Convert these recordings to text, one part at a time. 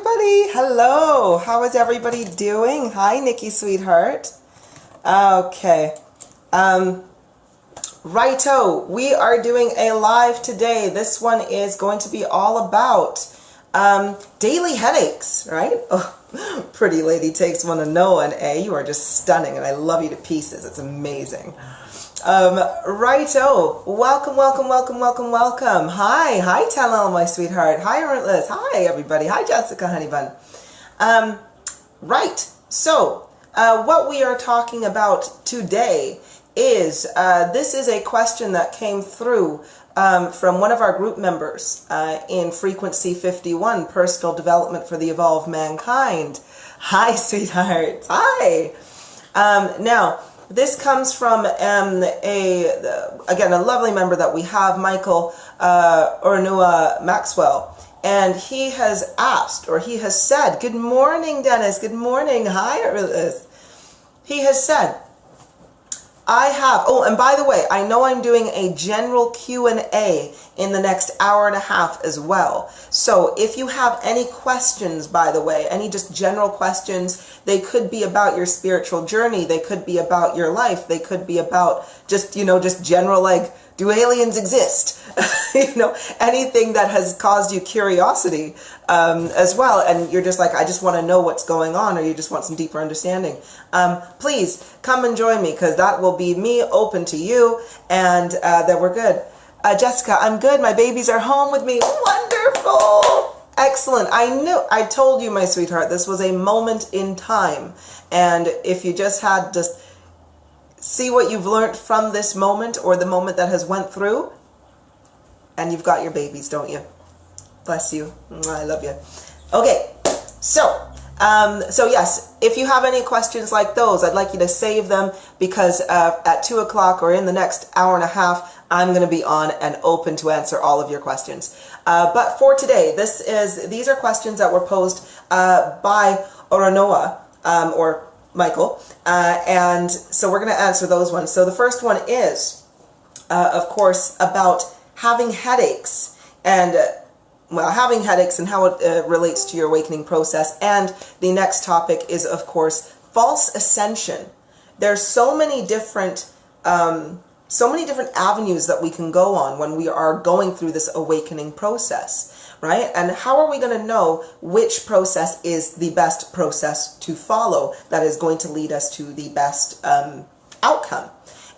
everybody. Hello. How is everybody doing? Hi, Nikki, sweetheart. Okay. Righto. We are doing a live today. This one is going to be all about daily headaches, right? Oh, pretty lady takes one to know an A. You are just stunning, and I love you to pieces. It's amazing. Righto. Welcome, welcome, welcome, welcome, welcome. Hi, Talal, my sweetheart. Hi, Liz. Hi, everybody. Hi, Jessica, honey bun. Right. So, what we are talking about today is, this is a question that came through from one of our group members in Frequency 51, Personal Development for the Evolved Mankind. Hi, sweetheart. Hi. Now, this comes from again, a lovely member that we have, Michael Ornua Maxwell. And he has asked, or he has said, good morning, Dennis. Good morning. Hi, Liz. He has said, I have, oh, and by the way, I know I'm doing a general Q&A in the next hour and a half as well. So if you have any questions, by the way, any just general questions, they could be about your spiritual journey, they could be about your life, they could be about just, you know, just general, like, do aliens exist? You know, anything that has caused you curiosity as well, and you're just like, I just want to know what's going on, or you just want some deeper understanding. Please come and join me, because that will be me open to you, and then we're good. Jessica, I'm good. My babies are home with me. Wonderful. Excellent. I told you, my sweetheart, this was a moment in time, and if you just had to see what you've learned from this moment, or the moment that has went through, and you've got your babies, don't you? Bless you. I love you. Okay, so yes, if you have any questions like those, I'd like you to save them, because at 2 o'clock or in the next hour and a half, I'm going to be on and open to answer all of your questions. But for today, these are questions that were posed by Oranoa, or Michael, and so we're going to answer those ones. So the first one is, of course, about having headaches, and having headaches and how it relates to your awakening process. And the next topic is, of course, false ascension. There's so many different avenues that we can go on when we are going through this awakening process. Right? And how are we going to know which process is the best process to follow that is going to lead us to the best outcome?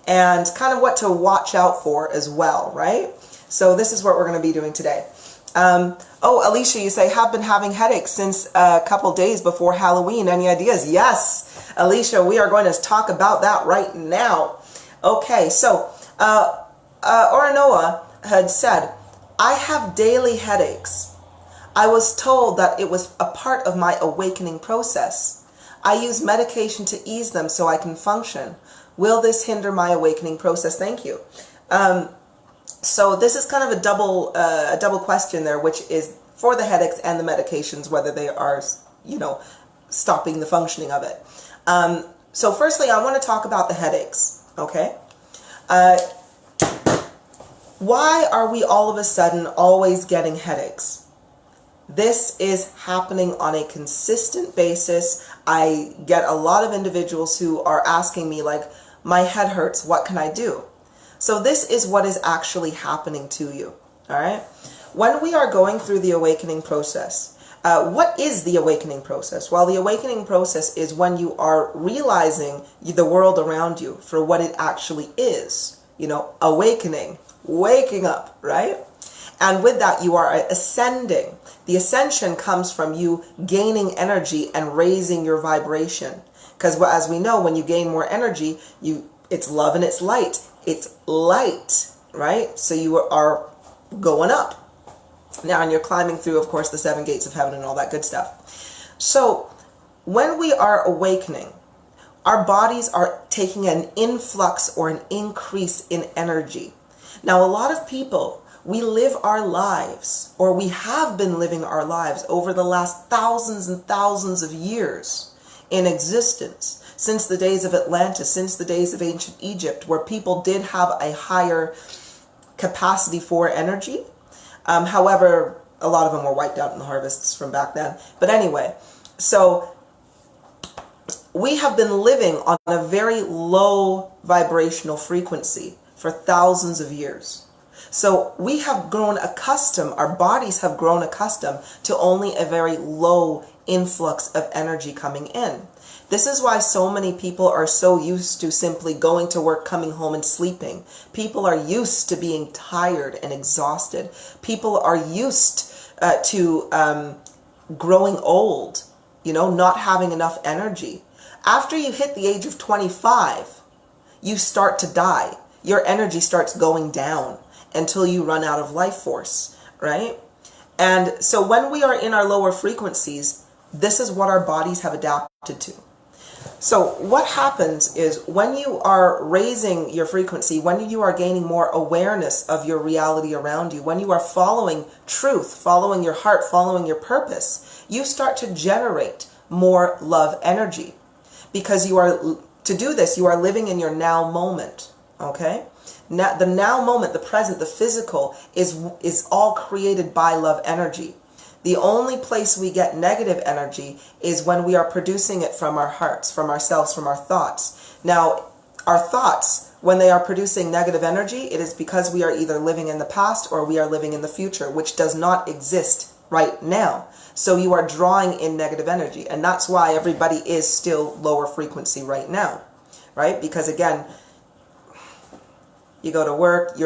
And kind of what to watch out for as well, right? So this is what we're going to be doing today. Oh, Alicia, you say, have been having headaches since a couple days before Halloween. Any ideas? Yes, Alicia, we are going to talk about that right now. Okay, so Oranoa had said, I have daily headaches. I was told that it was a part of my awakening process. I use medication to ease them so I can function. Will this hinder my awakening process? Thank you. So this is kind of a double question there, which is for the headaches and the medications, whether they are, you know, stopping the functioning of it. So firstly, I want to talk about the headaches, okay? Why are we all of a sudden always getting headaches? This is happening on a consistent basis. I get a lot of individuals who are asking me, like, my head hurts, what can I do? So this is what is actually happening to you, all right? When we are going through the awakening process, what is the awakening process? Well, the awakening process is when you are realizing the world around you for what it actually is, you know, awakening. Waking up, right? And with that, you are ascending. The ascension comes from you gaining energy and raising your vibration. Because as we know, when you gain more energy, it's love and it's light. It's light, right? So you are going up. Now, and you're climbing through, of course, the 7 gates of heaven and all that good stuff. So when we are awakening, our bodies are taking an influx or an increase in energy. Now, a lot of people, we live our lives, or we have been living our lives over the last thousands and thousands of years in existence, since the days of Atlantis, since the days of ancient Egypt, where people did have a higher capacity for energy. However, a lot of them were wiped out in the harvests from back then. But anyway, so we have been living on a very low vibrational frequency for thousands of years. So we have grown accustomed, our bodies have grown accustomed to only a very low influx of energy coming in. This is why so many people are so used to simply going to work, coming home and sleeping. People are used to being tired and exhausted. People are used to growing old, you know, not having enough energy. After you hit the age of 25, you start to die. Your energy starts going down until you run out of life force, right? And so when we are in our lower frequencies, this is what our bodies have adapted to. So what happens is when you are raising your frequency, when you are gaining more awareness of your reality around you, when you are following truth, following your heart, following your purpose, you start to generate more love energy. Because you are, to do this, you are living in your now moment, okay? Now, the now moment, the present, the physical is all created by love energy. The only place we get negative energy is when we are producing it from our hearts, from ourselves, from our thoughts. Now, our thoughts, when they are producing negative energy, it is because we are either living in the past or we are living in the future, which does not exist right now. So you are drawing in negative energy. And that's why everybody is still lower frequency right now, right? Because again, you go to work,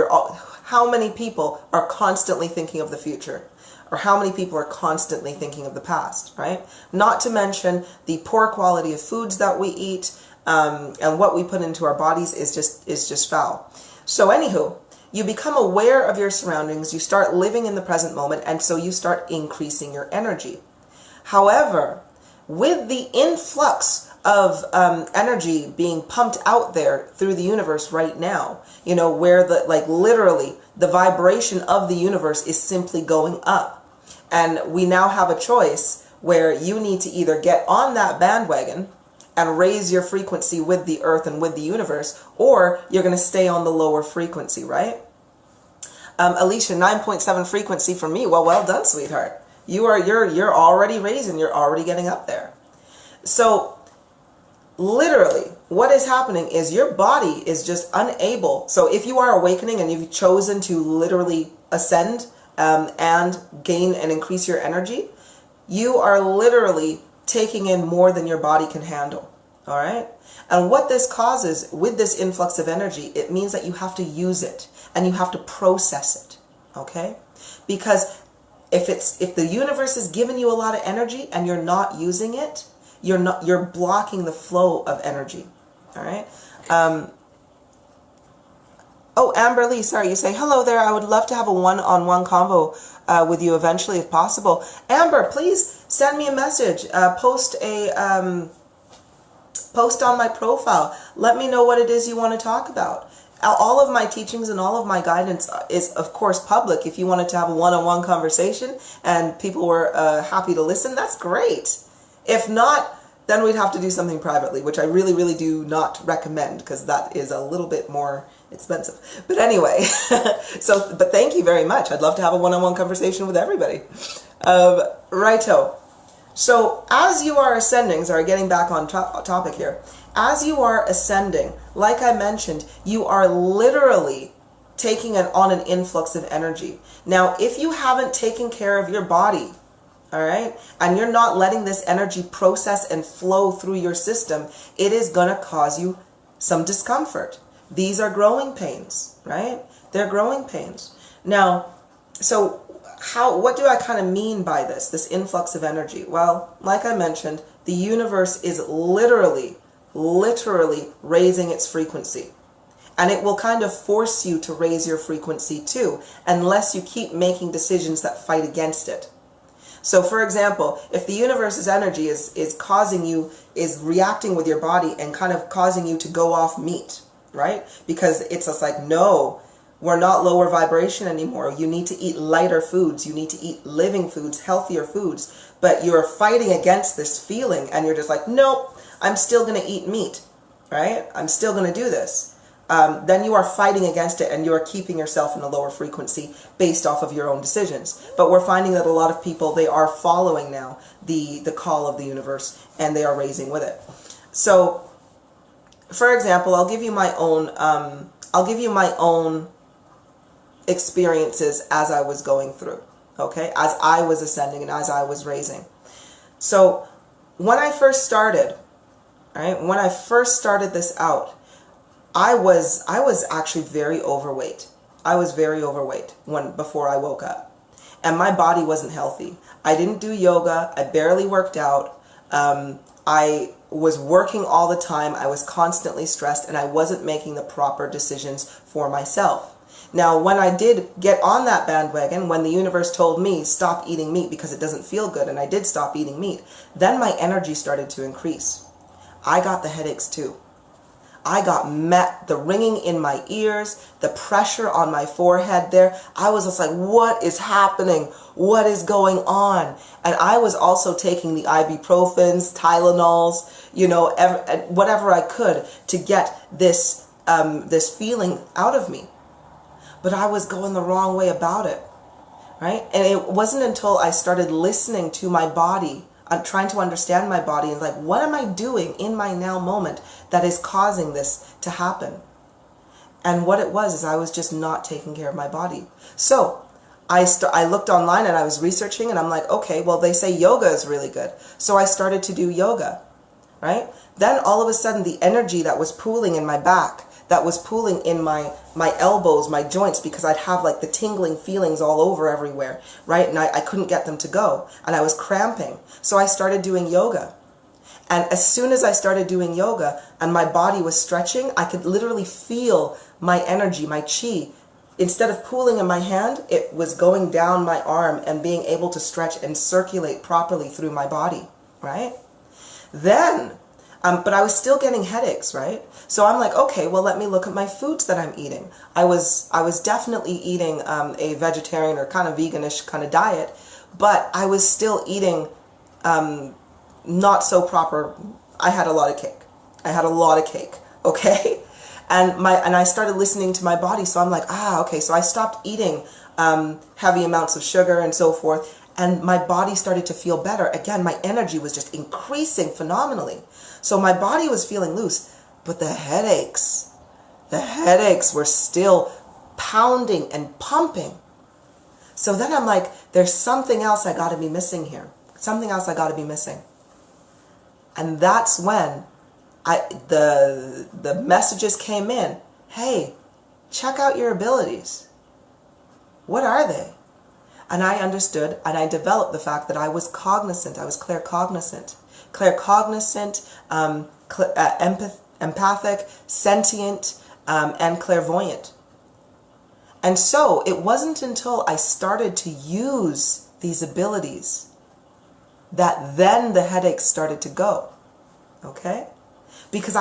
how many people are constantly thinking of the future? Or how many people are constantly thinking of the past, right? Not to mention the poor quality of foods that we eat, and what we put into our bodies is just foul. So anywho, you become aware of your surroundings, you start living in the present moment, and so you start increasing your energy. However, with the influx of energy being pumped out there through the universe right now, you know, where literally the vibration of the universe is simply going up. And we now have a choice where you need to either get on that bandwagon and raise your frequency with the earth and with the universe, or you're going to stay on the lower frequency, right? Alicia, 9.7 frequency for me. Well done, sweetheart. You're already raising, you're already getting up there. So literally what is happening is your body is just unable. So if you are awakening and you've chosen to literally ascend and gain and increase your energy, you are literally taking in more than your body can handle. All right. And what this causes with this influx of energy, it means that you have to use it and you have to process it. Okay. Because if the universe is giving you a lot of energy and you're not using it, you're blocking the flow of energy. All right. Oh, Amber Lee, sorry, you say, hello there. I would love to have a one-on-one convo with you eventually if possible. Amber, please send me a message. Post on my profile. Let me know what it is you want to talk about. All of my teachings and all of my guidance is, of course, public. If you wanted to have a one-on-one conversation and people were happy to listen, that's great. If not, then we'd have to do something privately, which I really, really do not recommend because that is a little bit more expensive. But anyway, but thank you very much. I'd love to have a one-on-one conversation with everybody. Righto. So as you are ascending, sorry, getting back on topic here, as you are ascending, like I mentioned, you are literally taking on an influx of energy. Now, if you haven't taken care of your body, all right, and you're not letting this energy process and flow through your system, it is going to cause you some discomfort. These are growing pains, right? They're growing pains. Now, so what do I kind of mean by this influx of energy? Well, like I mentioned, the universe is literally raising its frequency. And it will kind of force you to raise your frequency too, unless you keep making decisions that fight against it. So for example, if the universe's energy is reacting with your body and kind of causing you to go off meat, right? Because it's just like, no, we're not lower vibration anymore. You need to eat lighter foods. You need to eat living foods, healthier foods. But you're fighting against this feeling and you're just like, nope, I'm still going to eat meat, right? I'm still going to do this. then you are fighting against it and you are keeping yourself in a lower frequency based off of your own decisions. But we're finding that a lot of people, they are following now the call of the universe and they are raising with it. So, for example, I'll give you my own experiences as I was going through, okay, as I was ascending and as I was raising. So when I first started, right, when I first started this out, I was actually very overweight. I was very overweight before I woke up, and my body wasn't healthy. I didn't do yoga. I barely worked out. I was working all the time. I was constantly stressed, and I wasn't making the proper decisions for myself. Now, when I did get on that bandwagon, when the universe told me stop eating meat because it doesn't feel good, and I did stop eating meat, then my energy started to increase. I got the headaches too. I got the ringing in my ears, the pressure on my forehead there. I was just like, what is happening? What is going on? And I was also taking the ibuprofens, Tylenols, you know, whatever I could to get this, this feeling out of me. But I was going the wrong way about it, right? And it wasn't until I started listening to my body, I'm trying to understand my body and like, what am I doing in my now moment that is causing this to happen? And what it was is I was just not taking care of my body. So I looked online and I was researching and I'm like, okay, well, they say yoga is really good. So I started to do yoga, right? Then all of a sudden the energy that was pooling in my back, that was pooling in my elbows, my joints, because I'd have like the tingling feelings all over everywhere, right? And I couldn't get them to go. And I was cramping. So I started doing yoga. And as soon as I started doing yoga and my body was stretching, I could literally feel my energy, my chi. Instead of pooling in my hand, it was going down my arm and being able to stretch and circulate properly through my body, right? Then, but I was still getting headaches, right? So I'm like, okay, well, let me look at my foods that I'm eating. I was definitely eating a vegetarian or kind of veganish kind of diet, but I was still eating not so proper. I had a lot of cake. I had a lot of cake, okay? And I started listening to my body, so I'm like, okay, so I stopped eating heavy amounts of sugar and so forth, and my body started to feel better. Again, my energy was just increasing phenomenally. So my body was feeling loose, but the headaches were still pounding and pumping. So then I'm like, there's something else I got to be missing here. Something else I got to be missing. And that's when the messages came in. Hey, check out your abilities. What are they? And I understood, and I developed the fact that I was cognizant. I was claircognizant. Claircognizant, empathic, sentient, and clairvoyant. And so it wasn't until I started to use these abilities that then the headaches started to go, okay? Because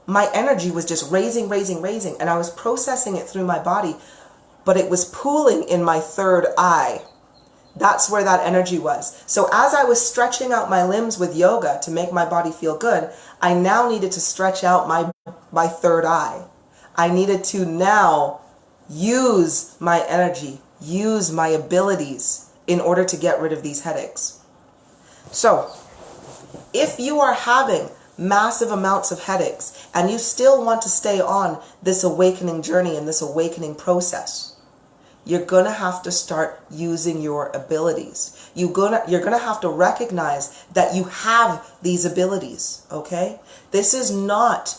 my energy was just raising, and I was processing it through my body, but it was pooling in my third eye. That's where that energy was. So as I was stretching out my limbs with yoga to make my body feel good, I now needed to stretch out my third eye. I needed to now use my energy, use my abilities in order to get rid of these headaches. So, if you are having massive amounts of headaches and you still want to stay on this awakening journey and this awakening process, you're going to have to start using your abilities. You're going to have to recognize that you have these abilities, okay? This is not,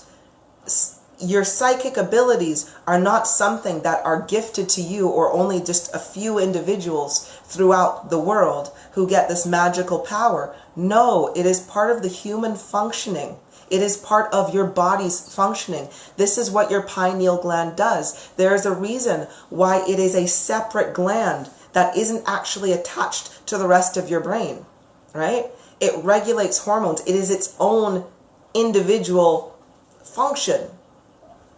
your psychic abilities are not something that are gifted to you or only just a few individuals throughout the world who get this magical power. No, it is part of the human functioning. It is part of your body's functioning. This is what your pineal gland does. There is a reason why it is a separate gland that isn't actually attached to the rest of your brain, right? It regulates hormones. It is its own individual function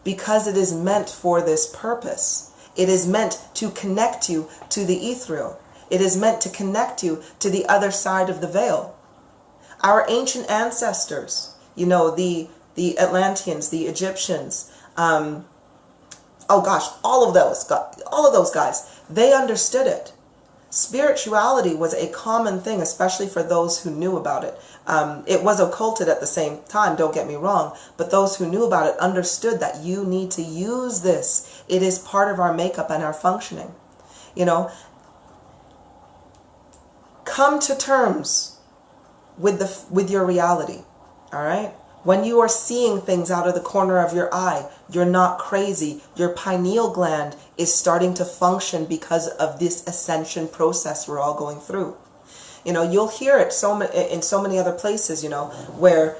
because it is meant for this purpose. It is meant to connect you to the ethereal. It is meant to connect you to the other side of the veil. Our ancient ancestors, you know, the Atlanteans, the Egyptians, Oh gosh, all of those guys, they understood it. Spirituality was a common thing, especially for those who knew about it. It was occulted at the same time, don't get me wrong, but those who knew about it understood that you need to use this. It is part of our makeup and our functioning. You know, come to terms with your reality, all right? When you are seeing things out of the corner of your eye, you're not crazy. Your pineal gland is starting to function because of this ascension process we're all going through. You know, you'll hear it in so many other places, you know, where,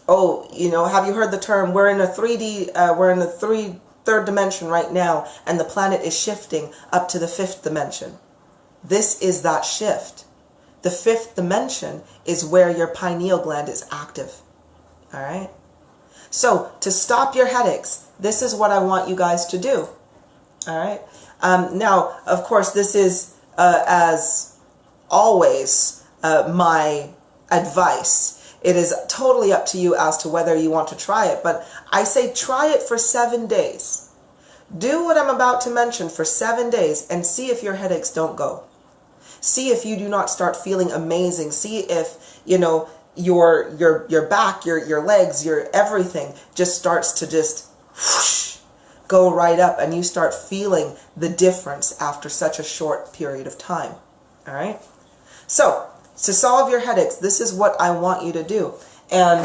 oh, you know, have you heard the term, we're in a 3D, we're in the third dimension right now, and the planet is shifting up to the 5th dimension. This is that shift. The 5th dimension is where your pineal gland is active. All right. So to stop your headaches, this is what I want you guys to do. All right. Now, of course, this is, as always, my advice. It is totally up to you as to whether you want to try it. But I say try it for 7 days. Do what I'm about to mention for 7 days and see if your headaches don't go. See if you do not start feeling amazing. See if, you know, your back, your legs, your everything just starts to just whoosh, go right up, and you start feeling the difference after such a short period of time. All right. So to solve your headaches, this is what I want you to do. And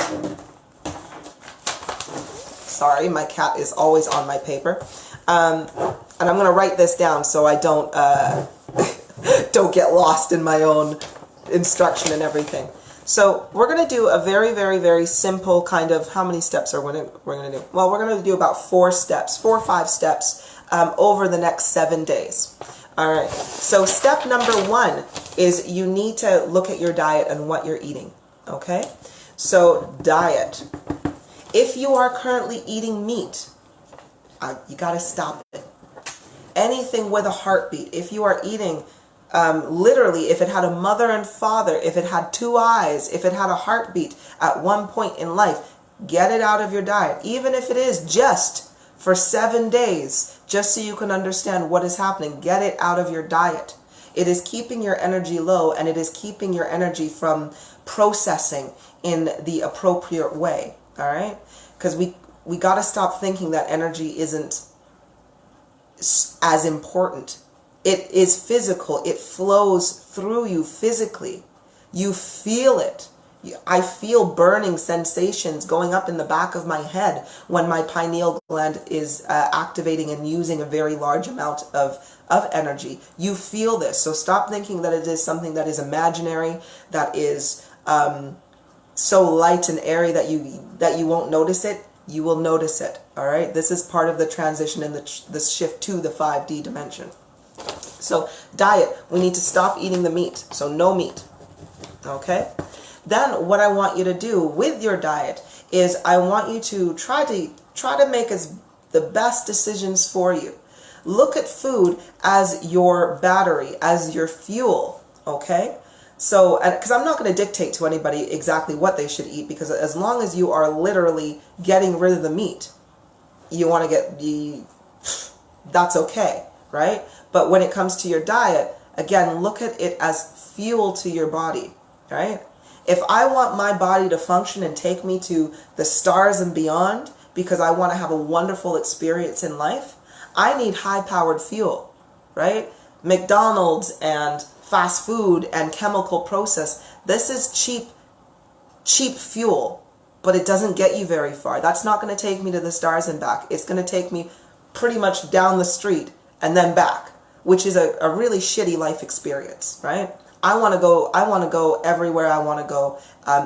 sorry, my cat is always on my paper. And I'm going to write this down so I don't don't get lost in my own instruction and everything. So we're going to do a very, very, very simple kind of, how many steps are we're going to do? Well, we're going to do about 4 or 5 steps over the next 7 days. All right. So step number 1 is you need to look at your diet and what you're eating. Okay. So diet. If you are currently eating meat, you got to stop it. Anything with a heartbeat. If you are eating literally, if it had a mother and father, if it had 2 eyes, if it had a heartbeat at one point in life, get it out of your diet. Even if it is just for 7 days, just so you can understand what is happening, get it out of your diet. It is keeping your energy low, and it is keeping your energy from processing in the appropriate way. All right? Because we got to stop thinking that energy isn't as important. It is physical. It flows through you physically. You feel it. I feel burning sensations going up in the back of my head when my pineal gland is activating and using a very large amount of energy. You feel this. So stop thinking that it is something that is imaginary, that is so light and airy that you won't notice it. You will notice it. All right. This is part of the transition in the shift to the 5D dimension. So diet, we need to stop eating the meat. So no meat. Okay. Then what I want you to do with your diet is I want you to try to make the best decisions for you. Look at food as your battery, as your fuel. Okay. So, because I'm not going to dictate to anybody exactly what they should eat, because as long as you are literally getting rid of the meat, you want to that's okay, right? But when it comes to your diet, again, look at it as fuel to your body, right? If I want my body to function and take me to the stars and beyond, because I want to have a wonderful experience in life, I need high-powered fuel, right? McDonald's and fast food and chemical process, this is cheap fuel, but it doesn't get you very far. That's not going to take me to the stars and back. It's going to take me pretty much down the street and then back, which is a really shitty life experience, right? I want to go everywhere I want to go,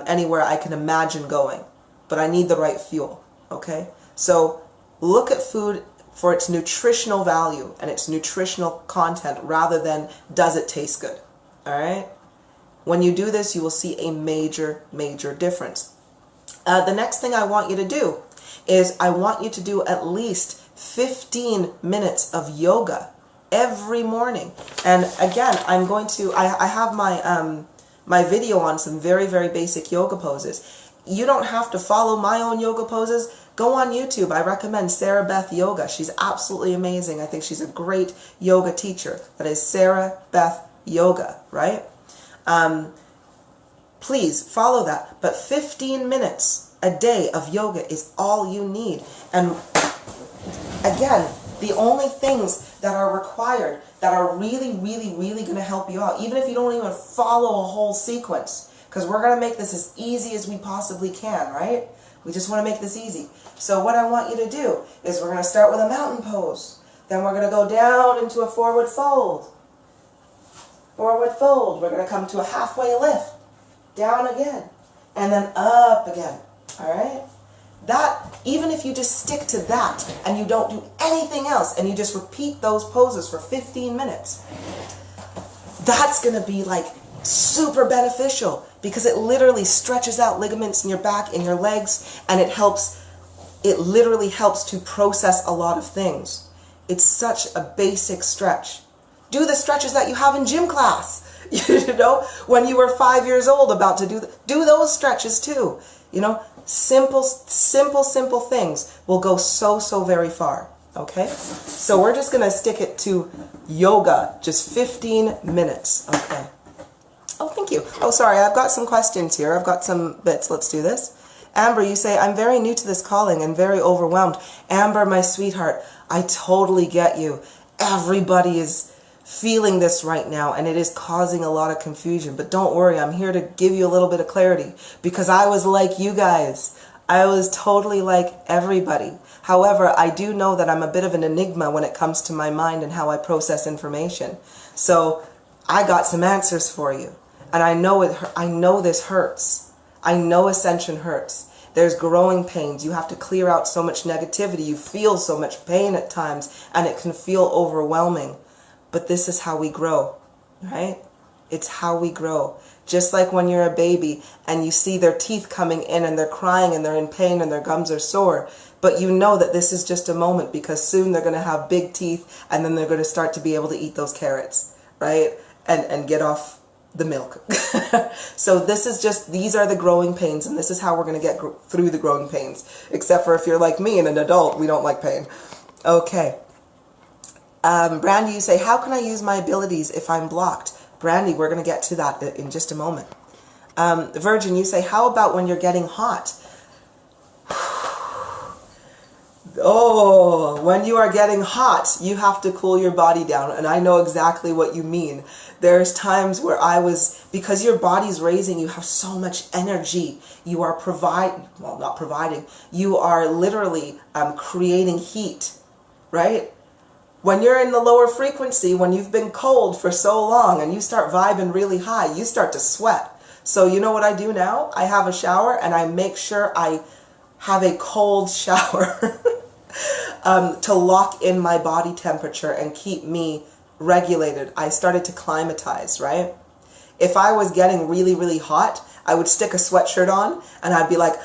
anywhere I can imagine going, but I need the right fuel, okay? So look at food for its nutritional value and its nutritional content rather than does it taste good, all right? When you do this, you will see a major, major difference. The next thing I want you to do is I want you to do at least 15 minutes of yoga every morning. And again, I'm going to, I have my video on some very, very basic yoga poses. You don't have to follow my own yoga poses. go on YouTube. I recommend Sarah Beth Yoga. She's absolutely amazing. I think she's a great yoga teacher. That is Sarah Beth Yoga, right? Please follow that. But 15 minutes a day of yoga is all you need. And again, the only things that are required that are really, really, really going to help you out, even if you don't even follow a whole sequence, because we're going to make this as easy as we possibly can, right? We just want to make this easy. So what I want you to do is we're going to start with a mountain pose. Then we're going to go down into a forward fold. Forward fold. We're going to come to a halfway lift. Down again. And then up again. All right? That, even if you just stick to that and you don't do anything else and you just repeat those poses for 15 minutes, that's going to be like super beneficial because it literally stretches out ligaments in your back, in your legs, and it literally helps to process a lot of things. It's such a basic stretch. Do the stretches that you have in gym class. You know, when you were 5 years old about to do those stretches too. You know, simple things will go so very far. Okay? So we're just going to stick it to yoga, just 15 minutes. Okay. Oh, thank you. Oh, sorry, I've got some questions here. I've got some bits. Let's do this. Amber, you say, I'm very new to this calling and very overwhelmed. Amber, my sweetheart, I totally get you. Everybody is feeling this right now, and it is causing a lot of confusion. But don't worry, I'm here to give you a little bit of clarity, because I was like you guys. I was totally like everybody. However, I do know that I'm a bit of an enigma when it comes to my mind and how I process information. So I got some answers for you. And I know this hurts. I know ascension hurts. There's growing pains. You have to clear out so much negativity. You feel so much pain at times, and it can feel overwhelming. But this is how we grow, right? It's how we grow. Just like when you're a baby and you see their teeth coming in and they're crying and they're in pain and their gums are sore, but you know that this is just a moment because soon they're going to have big teeth and then they're going to start to be able to eat those carrots, right? And get off the milk. So these are the growing pains, and this is how we're going to get through the growing pains. Except for if you're like me and an adult, we don't like pain. Okay. Brandy, you say, how can I use my abilities if I'm blocked? Brandy, we're going to get to that in just a moment. Virgin, you say, how about when you're getting hot? Oh, when you are getting hot, you have to cool your body down. And I know exactly what you mean. There's times where because your body's raising, you have so much energy. You are you are literally creating heat, right? When you're in the lower frequency, when you've been cold for so long and you start vibing really high, you start to sweat. So you know what I do now? I have a shower and I make sure I have a cold shower to lock in my body temperature and keep me regulated. I started to climatize, right? If I was getting really, really hot, I would stick a sweatshirt on and I'd be like,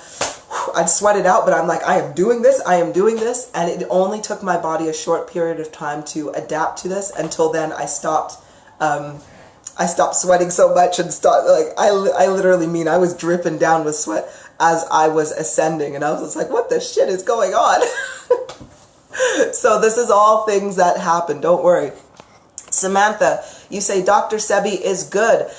I'd sweat it out, but I'm like, I am doing this, and it only took my body a short period of time to adapt to this. Until then, I stopped sweating so much and stopped, like, I literally mean I was dripping down with sweat as I was ascending, and I was just like, what the shit is going on? So this is all things that happen, don't worry. Samantha, you say Dr. Sebi is good.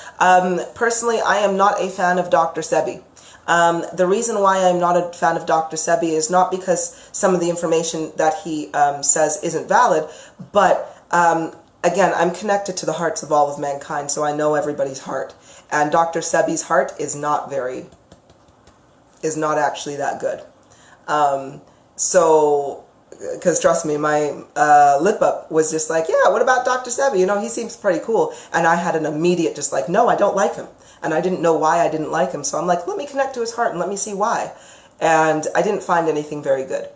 Personally, I am not a fan of Dr. Sebi. The reason why I'm not a fan of Dr. Sebi is not because some of the information that he says isn't valid, but again, I'm connected to the hearts of all of mankind, so I know everybody's heart. And Dr. Sebi's heart is not actually that good. Because trust me, my lip up was just like, yeah, what about Dr. Sebi? You know, he seems pretty cool. And I had an immediate just like, no, I don't like him. And I didn't know why I didn't like him. So I'm like, let me connect to his heart and let me see why. And I didn't find anything very good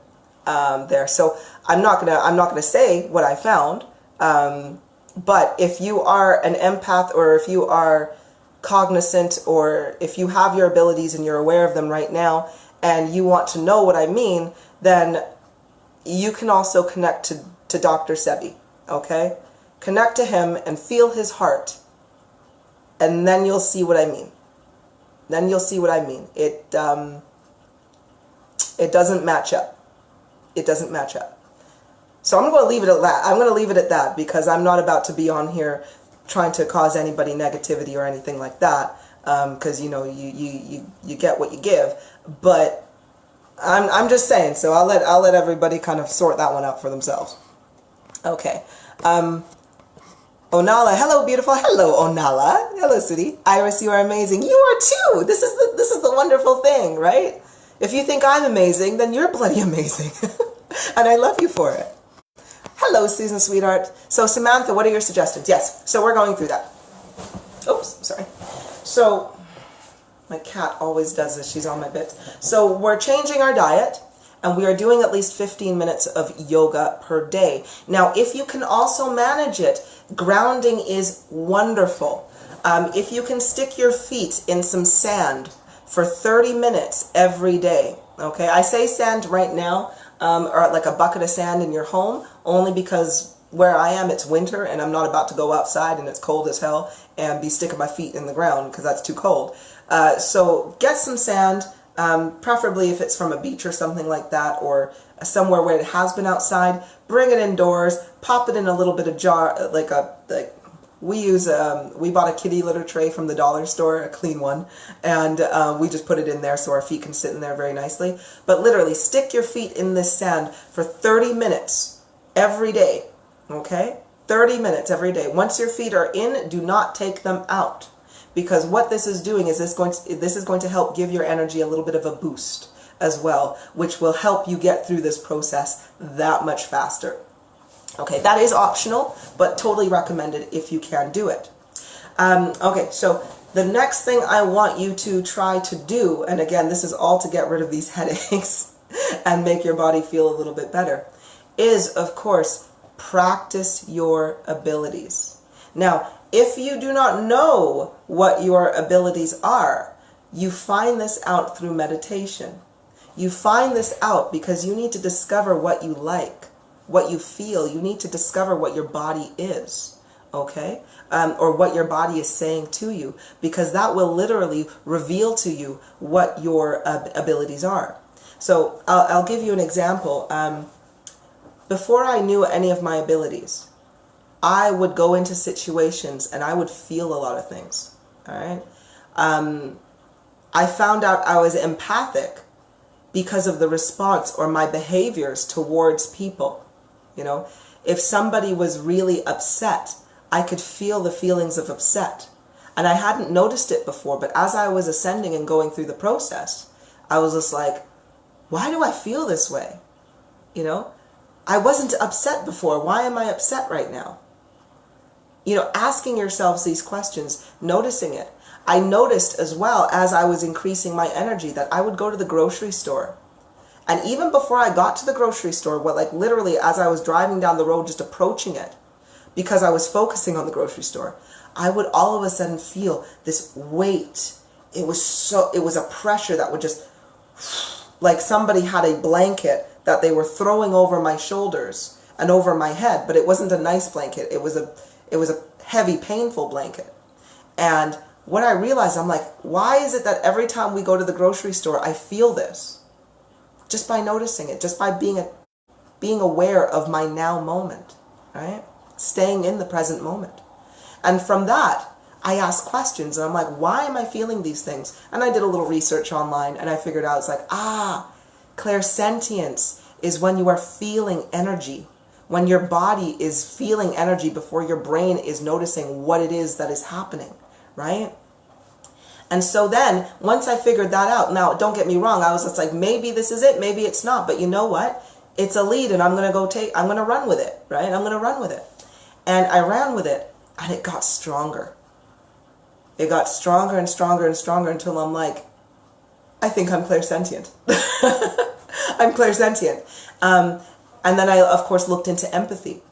there. So I'm not gonna say what I found. But if you are an empath, or if you are cognizant, or if you have your abilities and you're aware of them right now, and you want to know what I mean, then you can also connect to Dr. Sebi, okay? Connect to him and feel his heart, and then you'll see what I mean. Then you'll see what I mean. It doesn't match up. It doesn't match up. So I'm going to leave it at that. I'm going to leave it at that because I'm not about to be on here trying to cause anybody negativity or anything like that. Because, you know, you get what you give. But I'm just saying. So I'll let everybody kind of sort that one out for themselves. Okay. Onala, hello beautiful. Hello Onala. Hello Sudi. Iris, you are amazing. You are too. This is the wonderful thing, right? If you think I'm amazing, then you're bloody amazing. And I love you for it. Hello Susan, sweetheart. So Samantha, what are your suggestions? Yes. So we're going through that. Oops, sorry. So my cat always does this. She's on my bit. So we're changing our diet. And we are doing at least 15 minutes of yoga per day. Now, if you can also manage it, grounding is wonderful. If you can stick your feet in some sand for 30 minutes every day, okay? I say sand right now, or like a bucket of sand in your home, only because where I am, it's winter, and I'm not about to go outside, and it's cold as hell, and be sticking my feet in the ground, because that's too cold. So get some sand. Preferably if it's from a beach or something like that, or somewhere where it has been outside, bring it indoors, pop it in a little bit of jar, we bought a kitty litter tray from the dollar store, a clean one, and we just put it in there so our feet can sit in there very nicely. But literally, stick your feet in this sand for 30 minutes every day, okay? 30 minutes every day. Once your feet are in, do not take them out. Because what this is doing is this is going to help give your energy a little bit of a boost as well, which will help you get through this process that much faster. Okay, that is optional, but totally recommended if you can do it. Okay, so the next thing I want you to try to do, and again, this is all to get rid of these headaches and make your body feel a little bit better, is, of course, practice your abilities. Now, if you do not know what your abilities are, you find this out through meditation. You find this out because you need to discover what you like, what you feel. You need to discover what your body is, okay? Or what your body is saying to you, because that will literally reveal to you what your abilities are. So I'll give you an example. Before I knew any of my abilities, I would go into situations and I would feel a lot of things, all right? I found out I was empathic because of the response or my behaviors towards people, you know? If somebody was really upset, I could feel the feelings of upset. And I hadn't noticed it before, but as I was ascending and going through the process, I was just like, why do I feel this way? You know? I wasn't upset before. Why am I upset right now? You know, asking yourselves these questions, noticing it. I noticed as well as I was increasing my energy that I would go to the grocery store. And even before I got to the grocery store, well, like literally as I was driving down the road, just approaching it, because I was focusing on the grocery store, I would all of a sudden feel this weight. It was a pressure that would just, like somebody had a blanket that they were throwing over my shoulders and over my head, but it wasn't a nice blanket. It was a heavy, painful blanket. And what I realized, I'm like, why is it that every time we go to the grocery store, I feel this? Just by noticing it, just by being aware of my now moment, right? Staying in the present moment. And from that, I asked questions, and I'm like, why am I feeling these things? And I did a little research online, and I figured out, it's like, clairsentience is when you are feeling energy. When your body is feeling energy before your brain is noticing what it is that is happening, right? And so then, once I figured that out, now don't get me wrong, I was just like, maybe this is it, maybe it's not, but you know what? It's a lead, and I'm going to run with it, right? I'm going to run with it. And I ran with it, and it got stronger. It got stronger and stronger and stronger until I'm like, I think I'm clairsentient. I'm clairsentient. And then I, of course, looked into empathy.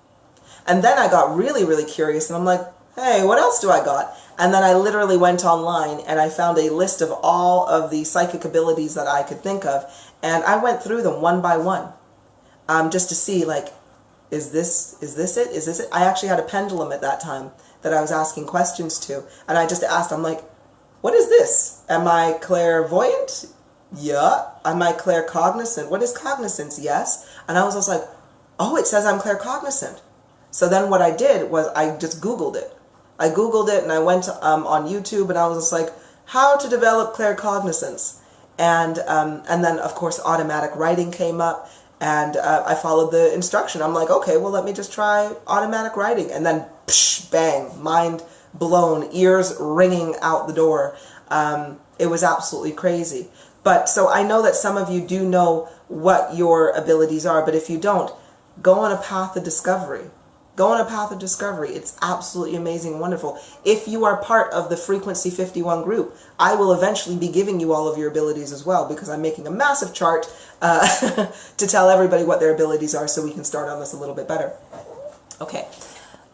And then I got really, really curious, and I'm like, hey, what else do I got? And then I literally went online, and I found a list of all of the psychic abilities that I could think of, and I went through them one by one, just to see, like, is this it? Is this it? I actually had a pendulum at that time that I was asking questions to, and I just asked, I'm like, what is this? Am I clairvoyant? Yeah. Am I claircognizant? What is cognizance? Yes. And I was just like, oh, it says I'm claircognizant. So then what I did was I just Googled it. I Googled it and I went on YouTube and I was just like, how to develop claircognizance. And then, of course, automatic writing came up, and I followed the instruction. I'm like, okay, well, let me just try automatic writing. And then, psh, bang, mind blown, ears ringing out the door. It was absolutely crazy. But so I know that some of you do know what your abilities are, but if you don't, go on a path of discovery. Go on a path of discovery. It's absolutely amazing and wonderful. If you are part of the Frequency 51 group, I will eventually be giving you all of your abilities as well, because I'm making a massive chart to tell everybody what their abilities are so we can start on this a little bit better. Okay,